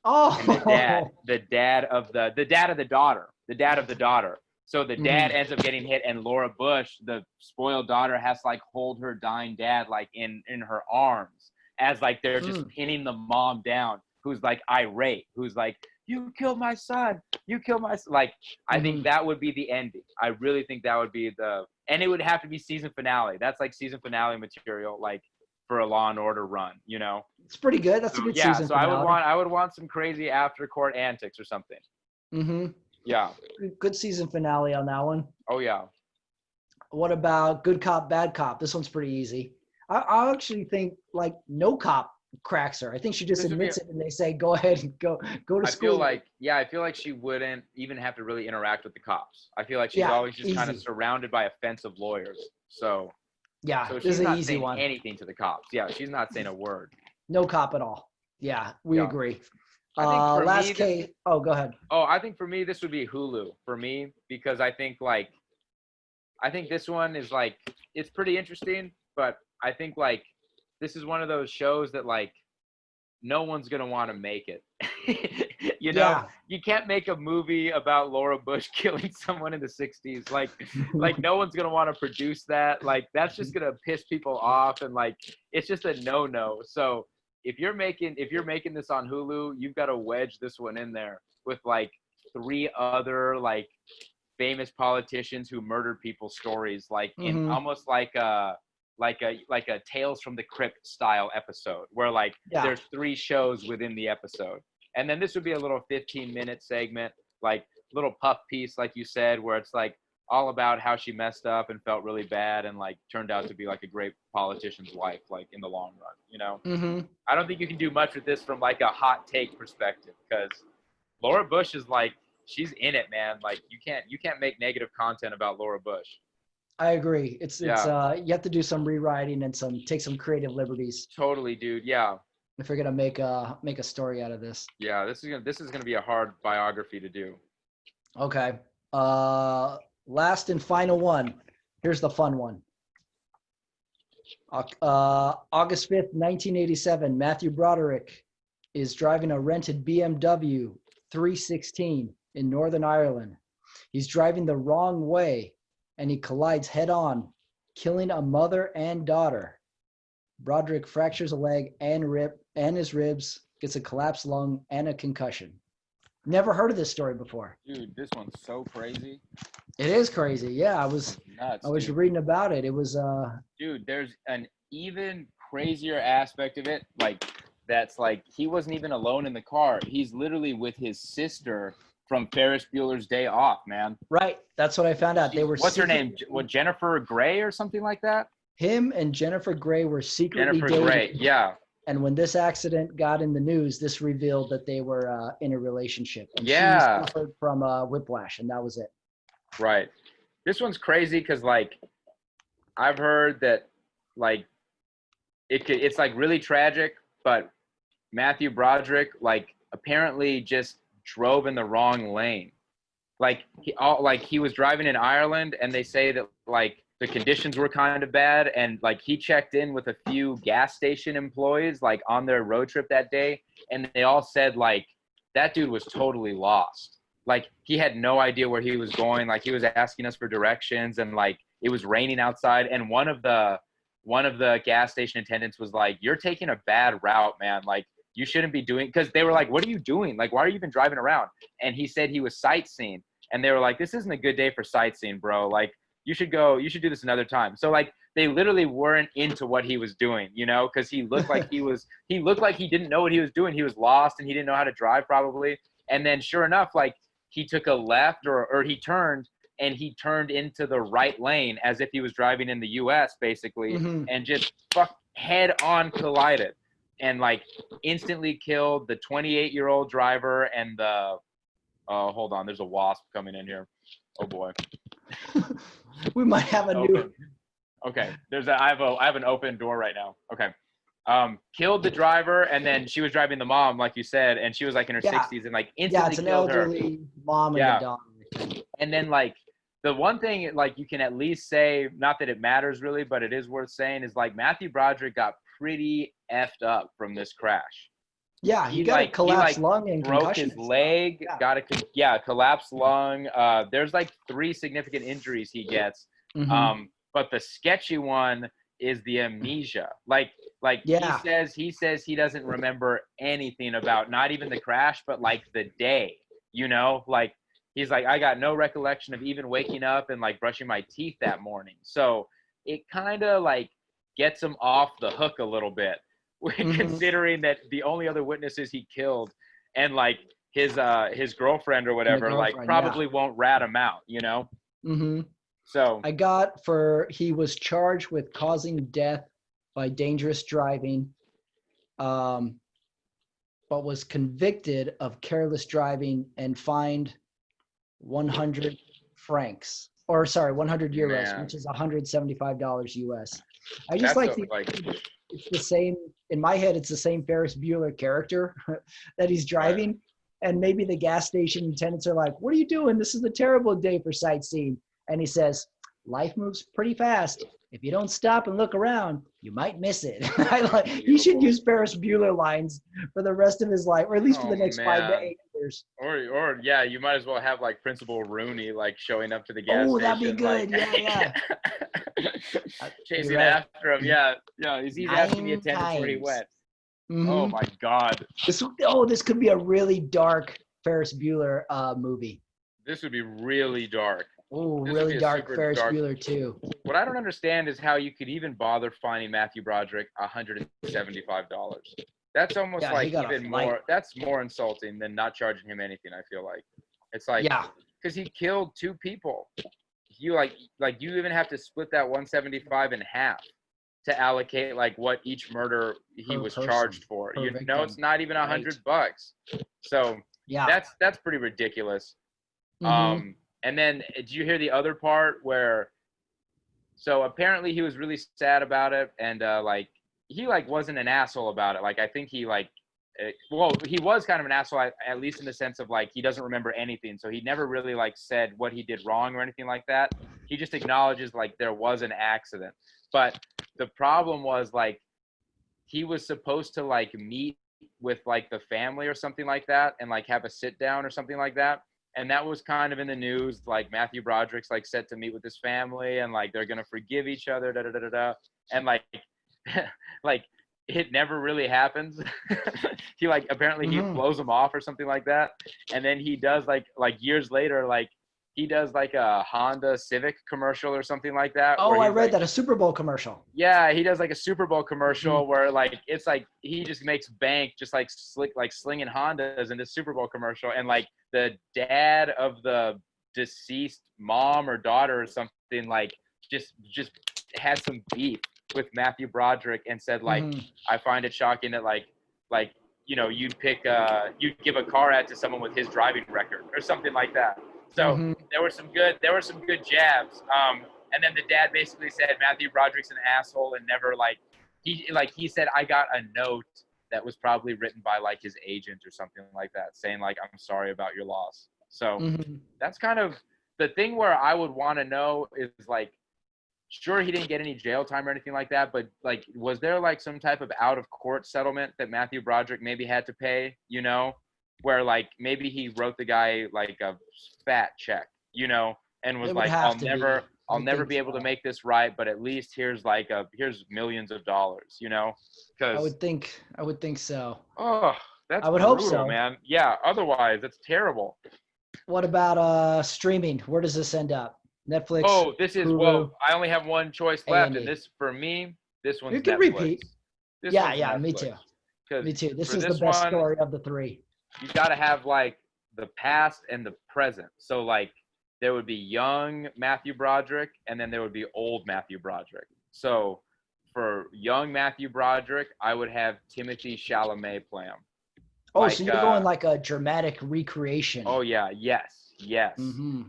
And the dad of the daughter. So the dad ends up getting hit, and Laura Bush, the spoiled daughter, has to like hold her dying dad like in her arms as like they're just pinning the mom down, who's like irate, who's like, you killed my son. You killed my son. Like, I think that would be the ending. I really think that would be and it would have to be season finale. That's like season finale material, like for a Law and Order run, you know? It's pretty good. That's a good season finale. I would want some crazy after court antics or something. Mm-hmm. Yeah. Good season finale on that one. Oh yeah. What about Good Cop, Bad Cop? This one's pretty easy. I actually think like no cop cracks her. I think she just admits it, and they say, "Go ahead and go to school." I feel like she wouldn't even have to really interact with the cops. I feel like she's always just kind of surrounded by offensive lawyers. So she's an easy one. Anything to the cops. Yeah, she's not saying a word. No cop at all. Yeah, we agree. Last case. Oh, go ahead. Oh, I think for me this would be Hulu for me, because I think this one is like, it's pretty interesting, but I think like this is one of those shows that like no one's gonna want to make it. You know, you can't make a movie about Laura Bush killing someone in the 60s. Like no one's gonna want to produce that. Like that's just gonna piss people off, and like it's just a no. So if you're making this on Hulu, you've got to wedge this one in there with like 3 other like famous politicians who murdered people stories, like in almost like a Tales from the Crypt style episode, where like there's 3 shows within the episode. And then this would be a little 15-minute segment, like little puff piece, like you said, where it's like all about how she messed up and felt really bad and like turned out to be like a great politician's wife, like in the long run, you know? I don't think you can do much with this from like a hot take perspective, because Laura Bush is like she's in it, man. Like you can't make negative content about Laura Bush. I agree. It's you Yeah. have to do some rewriting and take some creative liberties Totally, dude. Yeah. if you're gonna make a story out of this. Yeah, this is gonna be a hard biography to do. Okay. Last and final one. Here's the fun one. August 5th, 1987, Matthew Broderick is driving a rented BMW 316 in Northern Ireland. He's driving the wrong way and he collides head on, killing a mother and daughter. Broderick fractures a leg and his ribs, gets a collapsed lung and a concussion. Never heard of this story before. Dude, this one's so crazy. It is crazy. Yeah, I was Nuts, dude. reading about it. It was Dude, there's an even crazier aspect of it. Like that's like he wasn't even alone in the car. He's literally with his sister from Ferris Bueller's Day Off, man. right. That's what I found out. They were what's her name? What, Jennifer Grey or something like that? Him and Jennifer Grey were secretly Jennifer dating. Grey, yeah. And when this accident got in the news, this revealed that they were in a relationship. And Yeah. she suffered from whiplash, and that was it. Right. This one's crazy because, like, I've heard that, like, it's like really tragic, but Matthew Broderick, like, apparently just drove in the wrong lane. Like he was driving in Ireland, and they say that, like, the conditions were kind of bad, and like he checked in with a few gas station employees like on their road trip that day, and they all said like that dude was totally lost. Like he had no idea where he was going. Like he was asking us for directions, and like it was raining outside, and one of the gas station attendants was like, "You're taking a bad route, man. Like you shouldn't be doing," because they were like, "What are you doing? Like why are you even driving around?" And he said he was sightseeing, and they were like, "This isn't a good day for sightseeing, bro. Like you should do this another time." So like they literally weren't into what he was doing, you know, because he looked like he looked like he didn't know what he was doing. He was lost and he didn't know how to drive probably. And then sure enough, like he took a left or he turned into the right lane as if he was driving in the US basically, and just head on collided and like instantly killed the 28-year-old driver and the hold on, there's a wasp coming in here. Oh boy. We might have a new. Okay, I have an open door right now. Okay, killed the driver, and then she was driving the mom, like you said, and she was like in her 60s, and like instantly it's an killed elderly mom and a daughter. And then like the one thing like you can at least say, not that it matters really, but it is worth saying, is like Matthew Broderick got pretty effed up from this crash. Yeah, he got a collapsed lung and broke his leg, got a collapsed lung. There's like 3 significant injuries he gets. But the sketchy one is the amnesia. Like he says he doesn't remember anything about not even the crash, but like the day, you know, like he's like, I got no recollection of even waking up and like brushing my teeth that morning. So it kind of like gets him off the hook a little bit. Considering that the only other witnesses he killed and like his girlfriend or whatever like probably won't rat him out, you know. So he was charged with causing death by dangerous driving, but was convicted of careless driving and fined 100 francs, or sorry, 100 euros, which is $175 US. I just it's the same in my head. It's the same Ferris Bueller character that he's driving, and maybe the gas station attendants are like, "What are you doing? This is a terrible day for sightseeing." And he says, "Life moves pretty fast. If you don't stop and look around, you might miss it." He should use Ferris Bueller lines for the rest of his life, or at least for the next 5 to 8 years. Or yeah, you might as well have like Principal Rooney like showing up to the gas station. Oh, that'd be good. Like, chasing after him. Yeah. He's asking the attendants where he went. Oh my God. This could be a really dark Ferris Bueller movie. This would be really dark. Oh, really dark Ferris Bueller too. What I don't understand is how you could even bother finding Matthew Broderick $175. That's almost like even more. That's more insulting than not charging him anything. I feel like it's like because he killed 2 people. You like you even have to split that 175 in half to allocate like what each murder he was charged for. You know, it's not even $100. So that's pretty ridiculous. Mm-hmm. And then did you hear the other part where? So apparently he was really sad about it, and like he like wasn't an asshole about it. Like I think he like, well, he was kind of an asshole at least in the sense of like he doesn't remember anything, so he never really like said what he did wrong or anything like that. He just acknowledges like there was an accident, but the problem was like he was supposed to like meet with like the family or something like that and like have a sit down or something like that. And that was kind of in the news. Like Matthew Broderick's like set to meet with his family and like they're gonna forgive each other, da da da da da. And like, like it never really happens. He like apparently he blows him off or something like that. And then he does like years later like he does like a Honda Civic commercial or something like that. Oh, I read like, that, a Super Bowl commercial. yeah, he does like a Super Bowl commercial where like it's like he just makes bank just like slinging Hondas in this Super Bowl commercial, and like the dad of the deceased mom or daughter or something like just had some beef with Matthew Broderick and said like I find it shocking that like you'd give a car ad to someone with his driving record or something like that. So there were some good jabs. And then the dad basically said Matthew Broderick's an asshole and never he said I got a note that was probably written by like his agent or something like that saying like I'm sorry about your loss. So that's kind of the thing where I would want to know is like, sure he didn't get any jail time or anything like that, but like was there like some type of out of court settlement that Matthew Broderick maybe had to pay, where like maybe he wrote the guy like a fat check, and was like I'll never be able to make this right, but at least here's millions of dollars, because I would think so. Oh, that's I would brutal, hope so, man. Yeah, otherwise it's terrible. What about streaming? Where does this end up? Netflix? Oh, this is Hulu, I only have one choice left, A&E. and this for me, this one's You can Netflix. repeat. This Yeah, one's yeah, Netflix. me too. This is the this best one, story of the three. You got to have like the past and the present. So like there would be young Matthew Broderick, and then there would be old Matthew Broderick. So for young Matthew Broderick, I would have Timothy Chalamet play him. Oh, like, so you're going like a dramatic recreation. Oh yeah, yes.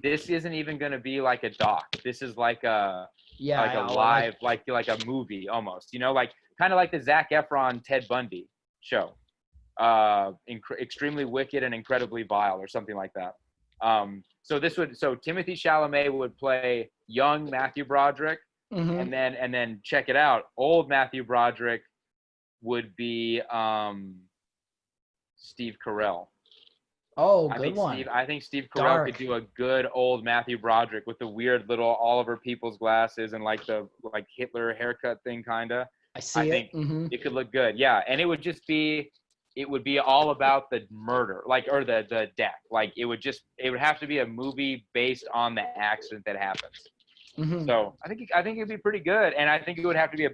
This isn't even going to be like a doc. This is like a live, like a movie almost. Like kind of like the Zac Efron Ted Bundy show. Extremely wicked and incredibly vile, or something like that. So Timothy Chalamet would play young Matthew Broderick, and then check it out. Old Matthew Broderick would be Steve Carell. Oh, good one. I think Steve Carell could do a good old Matthew Broderick with the weird little Oliver Peoples glasses and like the Hitler haircut thing, kinda. I think it could look good. Yeah, and it would be all about the murder, or the death. Like it would have to be a movie based on the accident that happens. So I think it'd be pretty good, and I think it would have to be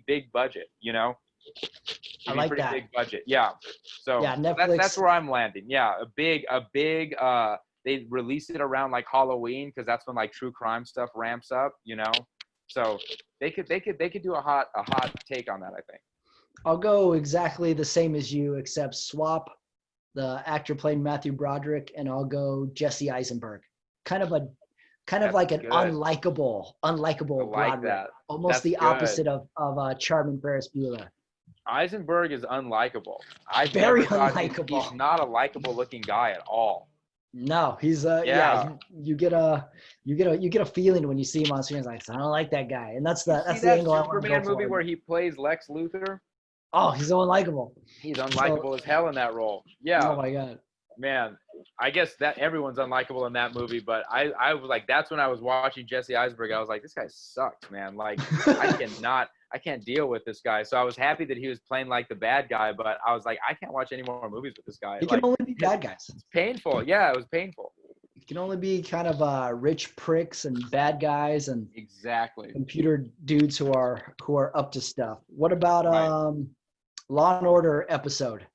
big budget, I like that. Big budget, yeah. So yeah, Netflix. That's where I'm landing. Yeah, a big. They release it around like Halloween because that's when like true crime stuff ramps up, So they could do a hot take on that, I think. I'll go exactly the same as you, except swap the actor playing Matthew Broderick, and I'll go Jesse Eisenberg. Kind of like an unlikable Broderick. That. Almost that's the good. Opposite of charming Ferris Bueller. Eisenberg is unlikable. Very unlikable. He's not a likable looking guy at all. No, he's you get a feeling when you see him on screen. It's like, I don't like that guy, and that's the angle I want to go for. Movie where he plays Lex Luthor. Oh, he's so unlikable. He's unlikable as hell in that role. Yeah. Oh my god. Man, I guess that everyone's unlikable in that movie, but I was like, that's when I was watching Jesse Eisenberg. I was like, this guy sucks, man. Like, I can't deal with this guy. So I was happy that he was playing like the bad guy, but I was like, I can't watch any more movies with this guy. He can only be bad guys. It's painful. Yeah, it was painful. It can only be kind of rich pricks and bad guys and exactly computer dudes who are up to stuff. What about Law and Order episode?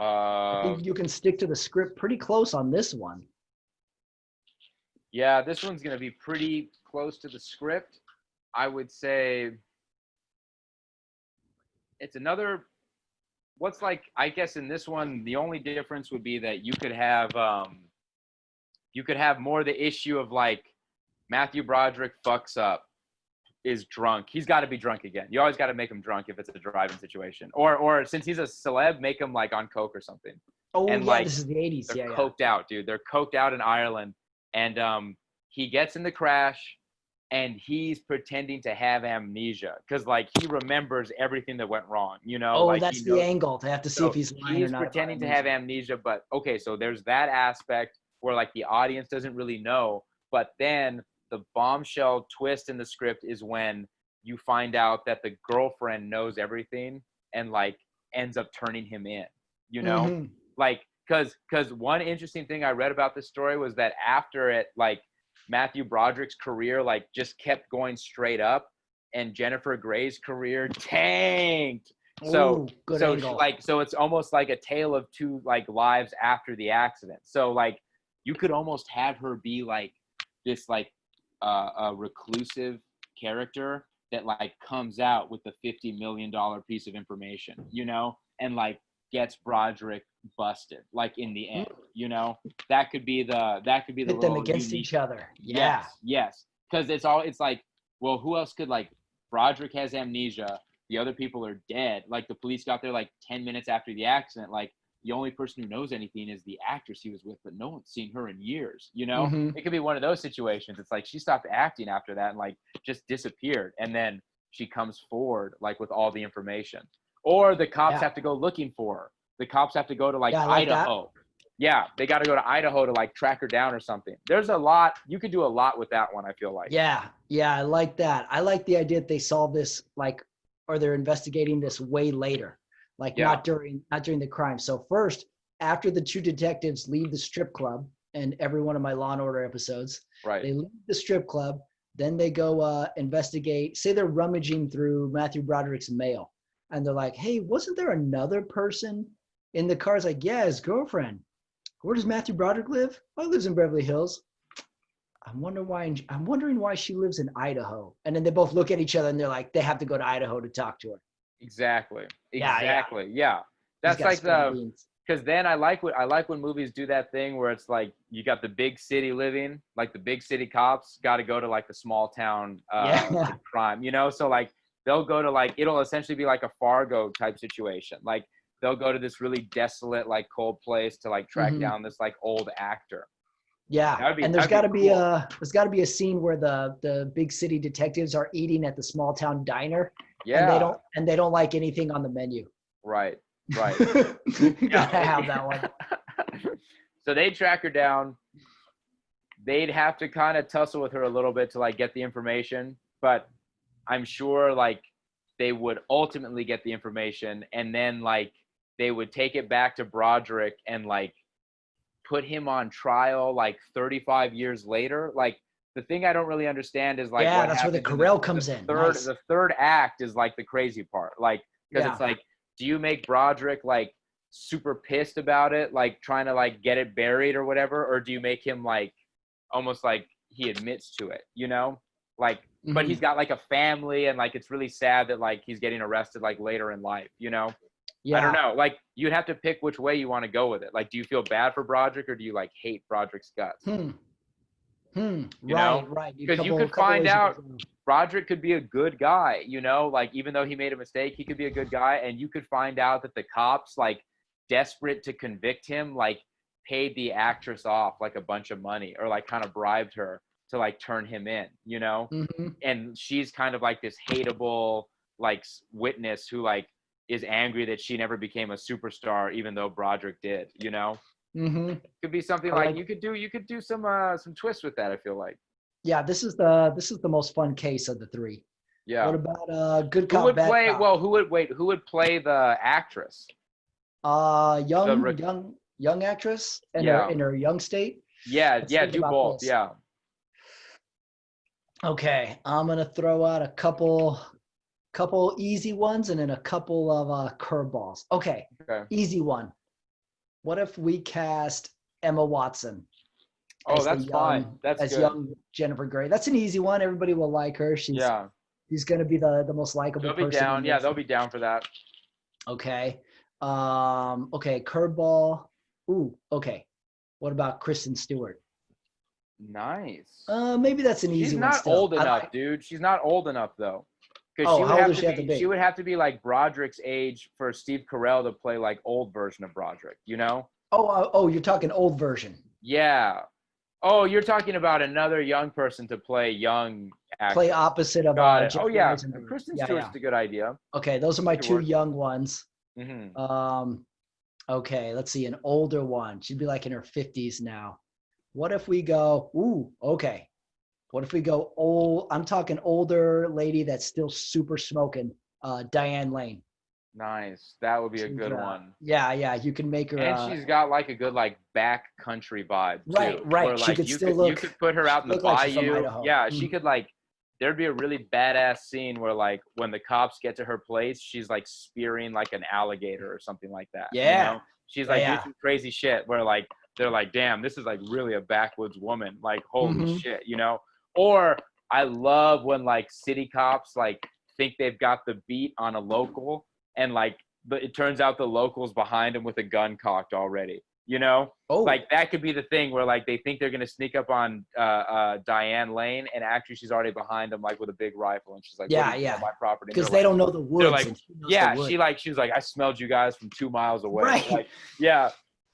I think you can stick to the script pretty close on this one. Yeah, this one's going to be pretty close to the script. I would say it's another, I guess in this one, the only difference would be that you could have you could have more the issue of like Matthew Broderick fucks up, is drunk. He's got to be drunk again. You always got to make him drunk if it's a driving situation. Or since he's a celeb, make him like on coke or something. Oh, and yeah, like, this is the 80s. They're Yeah, coked out, dude. They're coked out in Ireland. And he gets in the crash and he's pretending to have amnesia because like he remembers everything that went wrong, you know? Oh, like, that's the angle to have to see if he's lying or he's not. pretending to have amnesia, but okay, so there's that aspect where like the audience doesn't really know. But then the bombshell twist in the script is when you find out that the girlfriend knows everything and like ends up turning him in, you know? Mm-hmm. Like, because one interesting thing I read about this story was that after it, like Matthew Broderick's career like just kept going straight up, and Jennifer Grey's career tanked. So so it's almost like a tale of two like lives after the accident. So like you could almost have her be like this like a reclusive character that like comes out with the $50 million piece of information, you know, and like gets Broderick busted like in the end, you know. That could be the pit them against each other. Yeah. Yes, because it's like, well, who else could, like, Broderick has amnesia, the other people are dead, like the police got there like 10 minutes after the accident, like the only person who knows anything is the actress he was with, but no one's seen her in years, you know. It could be one of those situations. It's like she stopped acting after that and like just disappeared, and then she comes forward like with all the information, or the cops have to go looking for her. The cops have to go to like Idaho. Yeah, they got to go to Idaho to like track her down or something. There's a lot. You could do a lot with that one, I feel like. Yeah, I like that. I like the idea that they solve this like, or they're investigating this way later, like not during the crime. So first, after the two detectives leave the strip club, and every one of my Law and Order episodes, right? They leave the strip club, then they go investigate. Say they're rummaging through Matthew Broderick's mail, and they're like, "Hey, wasn't there another person in the car?" It's like, "Yeah, his girlfriend." "Where does Matthew Broderick live?" "Oh, he lives in Beverly Hills." I'm wondering why she lives in Idaho. And then they both look at each other and they're like, they have to go to Idaho to talk to her. Exactly. Yeah. That's like because then I like when movies do that thing where it's like you got the big city living, like the big city cops got to go to like the small town like crime, you know? So like they'll go to like, it'll essentially be like a Fargo type situation. Like they'll go to this really desolate, like cold place to like track down this like old actor. Yeah, and there's got to be a scene where the big city detectives are eating at the small town diner. Yeah, and they don't like anything on the menu. Right. You gotta have that one. So they track her down. They'd have to kind of tussle with her a little bit to like get the information, but I'm sure like they would ultimately get the information, and then like they would take it back to Broderick and like put him on trial like 35 years later. Like the thing I don't really understand is like what that's where the Carell comes in. The third act is like the crazy part, like because it's like, do you make Broderick like super pissed about it, like trying to like get it buried or whatever, or do you make him like almost like he admits to it, you know, like but he's got like a family and like it's really sad that like he's getting arrested like later in life, you know? I don't know. Like you'd have to pick which way you want to go with it. Like, do you feel bad for Broderick or do you like hate Broderick's guts? Right. Because you could find out Broderick could be a good guy, you know, like even though he made a mistake, he could be a good guy. And you could find out that the cops, like desperate to convict him, like paid the actress off like a bunch of money or like kind of bribed her to like turn him in, you know? And she's kind of like this hateable like witness who like is angry that she never became a superstar, even though Broderick did, you know? Could be something like you could do some twists with that, I feel like. Yeah, this is the most fun case of the three. Yeah. What about good cop, bad cop? Who would play the actress? Young actress in her young state. Yeah, do both. This. Yeah. Okay, I'm gonna throw out a couple easy ones and then a couple of curveballs. Okay, easy one. What if we cast Emma Watson? Oh, that's fine. That's as good. Young Jennifer Grey. That's an easy one. Everybody will like her. She's going to be the most likable person. They'll be down. Yeah, they'll be down for that. Okay. Okay. Curveball. Ooh. Okay. What about Kristen Stewart? Nice. Maybe that's an She's easy one not still. old enough, dude. She's not old enough though. Because Oh, how old does she have to be? She would have to be like Broderick's age for Steve Carell to play like old version of Broderick, you know? Oh, you're talking old version. Yeah. Oh, you're talking about another young person to play young actor. Play opposite of Got it. Oh Jeffrey yeah, Eisenberg. Kristen Yeah, Stewart's yeah. a good idea. Okay, those are my Could two work. young ones. Mm-hmm. Okay, let's see, an older one. She'd be like in her 50s now. What if we go, okay. What if we go old? I'm talking older lady that's still super smoking, Diane Lane. Nice. That would be a good one. Yeah, you can make her. And she's got like a good like back country vibe too. Right. Where, She like, could you still could, you could put her out in the like she's from bayou. Idaho. Yeah, she could like. There'd be a really badass scene where like when the cops get to her place, she's like spearing like an alligator or something like that. Yeah. You know? She's like doing some crazy shit where like they're like, damn, this is like really a backwoods woman. Like holy shit, you know? Or I love when like city cops like think they've got the beat on a local and like but it turns out the local's behind them with a gun cocked already. You know, like that could be the thing where like they think they're gonna sneak up on Diane Lane, and actually she's already behind them like with a big rifle, and she's like, yeah, my property. Because they don't know the woods. They're like, she was like, I smelled you guys from 2 miles away. Right. Like, yeah,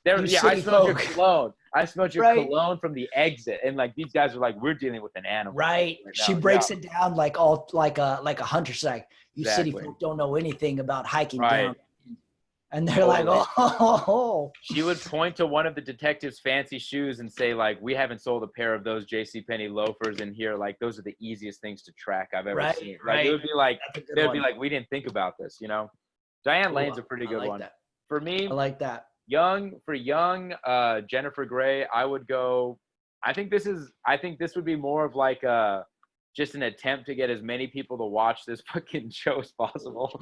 I smelled your cologne. I smelled your cologne from the exit, and like these guys are like, we're dealing with an animal. Right. She breaks it down like a hunter. She's like, you city folk don't know anything about hiking down. And they're like, oh. She would point to one of the detectives' fancy shoes and say, like, we haven't sold a pair of those JCPenney loafers in here. Like, those are the easiest things to track I've ever seen. Like, it would be like, they'd be like, we didn't think about this, you know? Diane Lane's a pretty good one. That. For me, I like that. Young Jennifer Grey, I would go, I think this would be more of like just an attempt to get as many people to watch this fucking show as possible.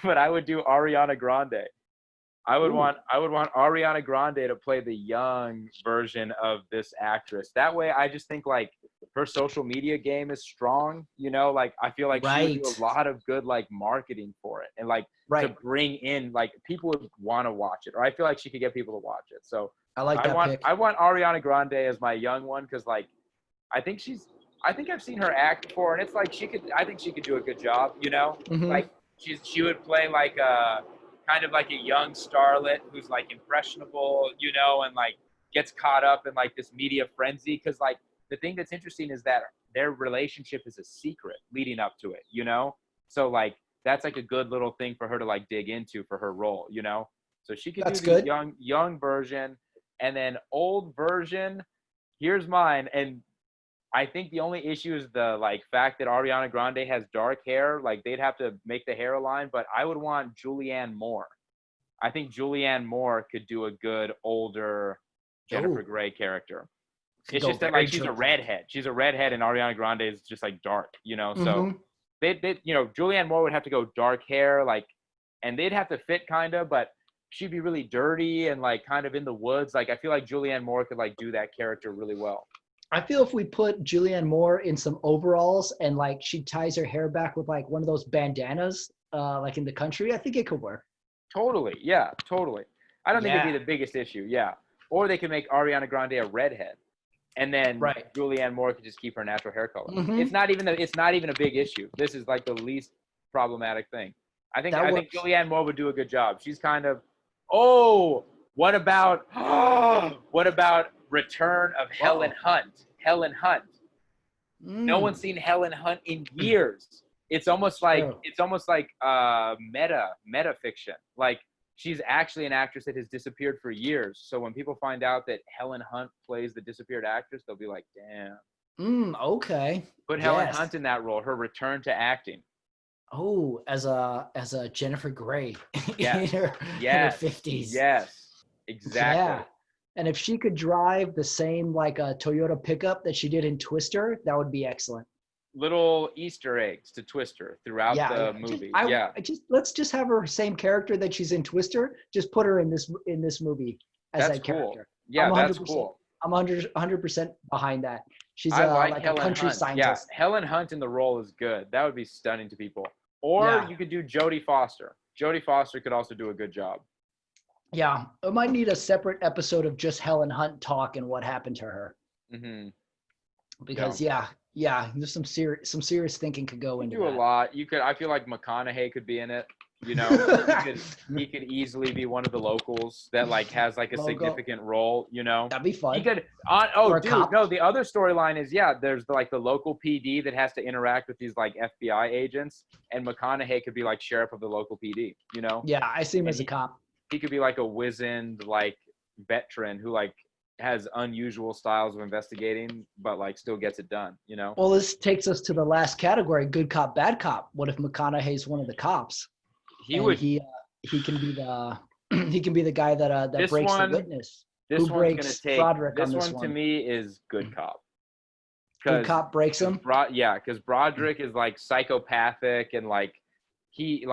But I would do Ariana Grande. I would want Ariana Grande to play the young version of this actress. That way, I just think like her social media game is strong. You know, like I feel like she would do a lot of good like marketing for it, and like to bring in like people would want to watch it, or I feel like she could get people to watch it. So I want Ariana Grande as my young one because like I think I've seen her act before, and it's like I think she could do a good job. You know, like she would play like kind of like a young starlet who's like impressionable, you know, and like gets caught up in like this media frenzy. Cause like the thing that's interesting is that their relationship is a secret leading up to it, you know? So like, that's like a good little thing for her to like dig into for her role, you know? So she could do the young version, and then old version. Here's mine. And I think the only issue is the like fact that Ariana Grande has dark hair. Like they'd have to make the hair align, but I would want Julianne Moore. I think Julianne Moore could do a good older Jennifer Grey character. It's just that like she's a redhead. She's a redhead, and Ariana Grande is just like dark, you know. So they you know, Julianne Moore would have to go dark hair, like, and they'd have to fit kind of, but she'd be really dirty and like kind of in the woods. Like I feel like Julianne Moore could like do that character really well. I feel if we put Julianne Moore in some overalls and like she ties her hair back with like one of those bandanas, like in the country, I think it could work. Totally. Yeah, totally. I don't think it'd be the biggest issue. Yeah. Or they could make Ariana Grande a redhead, and then Julianne Moore could just keep her natural hair color. It's not even a big issue. This is like the least problematic thing. I think Julianne Moore would do a good job. She's kind of, what about Return of Helen Hunt? Helen Hunt. No one's seen Helen Hunt in years. It's almost like meta fiction. Like she's actually an actress that has disappeared for years. So when people find out that Helen Hunt plays the disappeared actress, they'll be like, damn. Okay. Put Helen Hunt in that role, her return to acting. Oh, as a Jennifer Grey in her 50s. Yes, exactly. Yeah. And if she could drive the same like a Toyota pickup that she did in Twister, that would be excellent. Little Easter eggs to Twister throughout the movie. Let's just have her same character that she's in Twister. Just put her in this movie as that character. Yeah, that's cool. I'm 100% behind that. She's like a country scientist. Yeah, Helen Hunt in the role is good. That would be stunning to people. Or you could do Jodie Foster. Jodie Foster could also do a good job. Yeah, I might need a separate episode of just Helen Hunt talk and what happened to her. Because there's some serious thinking could go into do that. a lot. I feel like McConaughey could be in it. You know, he could easily be one of the locals that like has like a significant role. You know, That'd be fun. he could. The other storyline is there's the local PD that has to interact with these like FBI agents, and McConaughey could be like sheriff of the local PD. You know. Yeah, I see him as a cop. He could be like a wizened like veteran who like has unusual styles of investigating, but like still gets it done. You know. Well, this takes us to the last category: good cop, bad cop. What if McConaughey's one of the cops? He can be the guy that breaks the witness. This Who one's breaks gonna take Broderick this on this one. one To me is good cop. Good cop breaks him. Because Broderick is like psychopathic and like he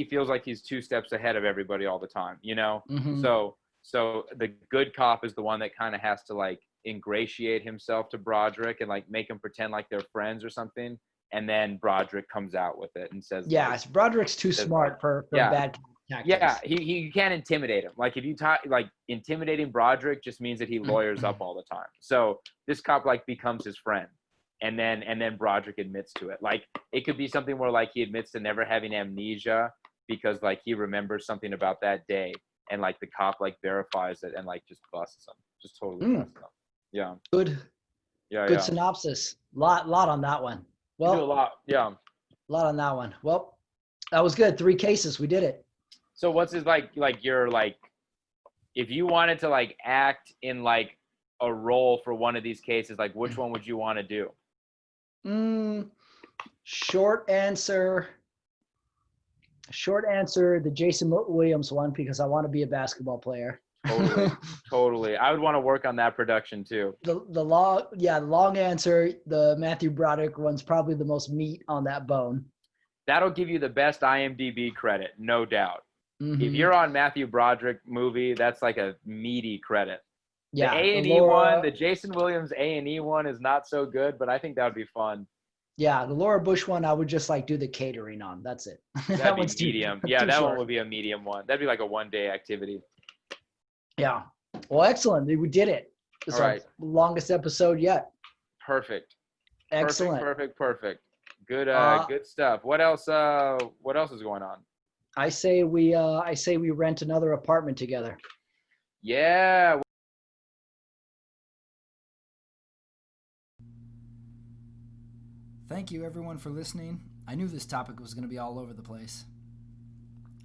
feels like he's 2 steps ahead of everybody all the time. You know. Mm-hmm. So the good cop is the one that kind of has to like ingratiate himself to Broderick and like make him pretend like they're friends or something. And then Broderick comes out with it and says, Broderick's too smart for bad tactics. Yeah, he can't intimidate him. Like if you intimidating Broderick just means that he lawyers up all the time. So this cop like becomes his friend. And then Broderick admits to it. Like it could be something where like he admits to never having amnesia because like he remembers something about that day. And like the cop like verifies it and like just busts him. Just totally busts him. Yeah. Good synopsis. Lot on that one. Well, a lot. Yeah. A lot on that one. Well, that was good. 3 cases. We did it. So what's his like your like if you wanted to like act in like a role for one of these cases, like which one would you want to do? Short answer, the Jason Williams one, because I want to be a basketball player. Totally. I would want to work on that production too. The long answer, the Matthew Broderick one's probably the most meat on that bone. That'll give you the best IMDb credit, no doubt. Mm-hmm. If you're on Matthew Broderick movie, that's like a meaty credit. Yeah, the A&E one, the Jason Williams A&E one is not so good, but I think that would be fun. Yeah, the Laura Bush one, I would just like do the catering on. That's it. That'd be medium. That one would be a medium one. That'd be like a 1-day activity. Yeah. Well, excellent. We did it. It's our longest episode yet. Perfect. Excellent. Perfect. Good stuff. What else is going on? I say we rent another apartment together. Yeah. Thank you everyone for listening. I knew this topic was going to be all over the place.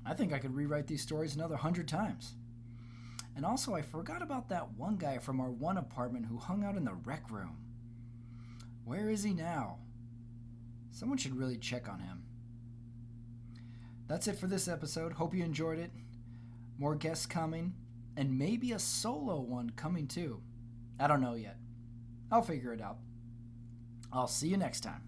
I think I could rewrite these stories another 100 times. And also, I forgot about that one guy from our one apartment who hung out in the rec room. Where is he now? Someone should really check on him. That's it for this episode. Hope you enjoyed it. More guests coming, and maybe a solo one coming too. I don't know yet. I'll figure it out. I'll see you next time.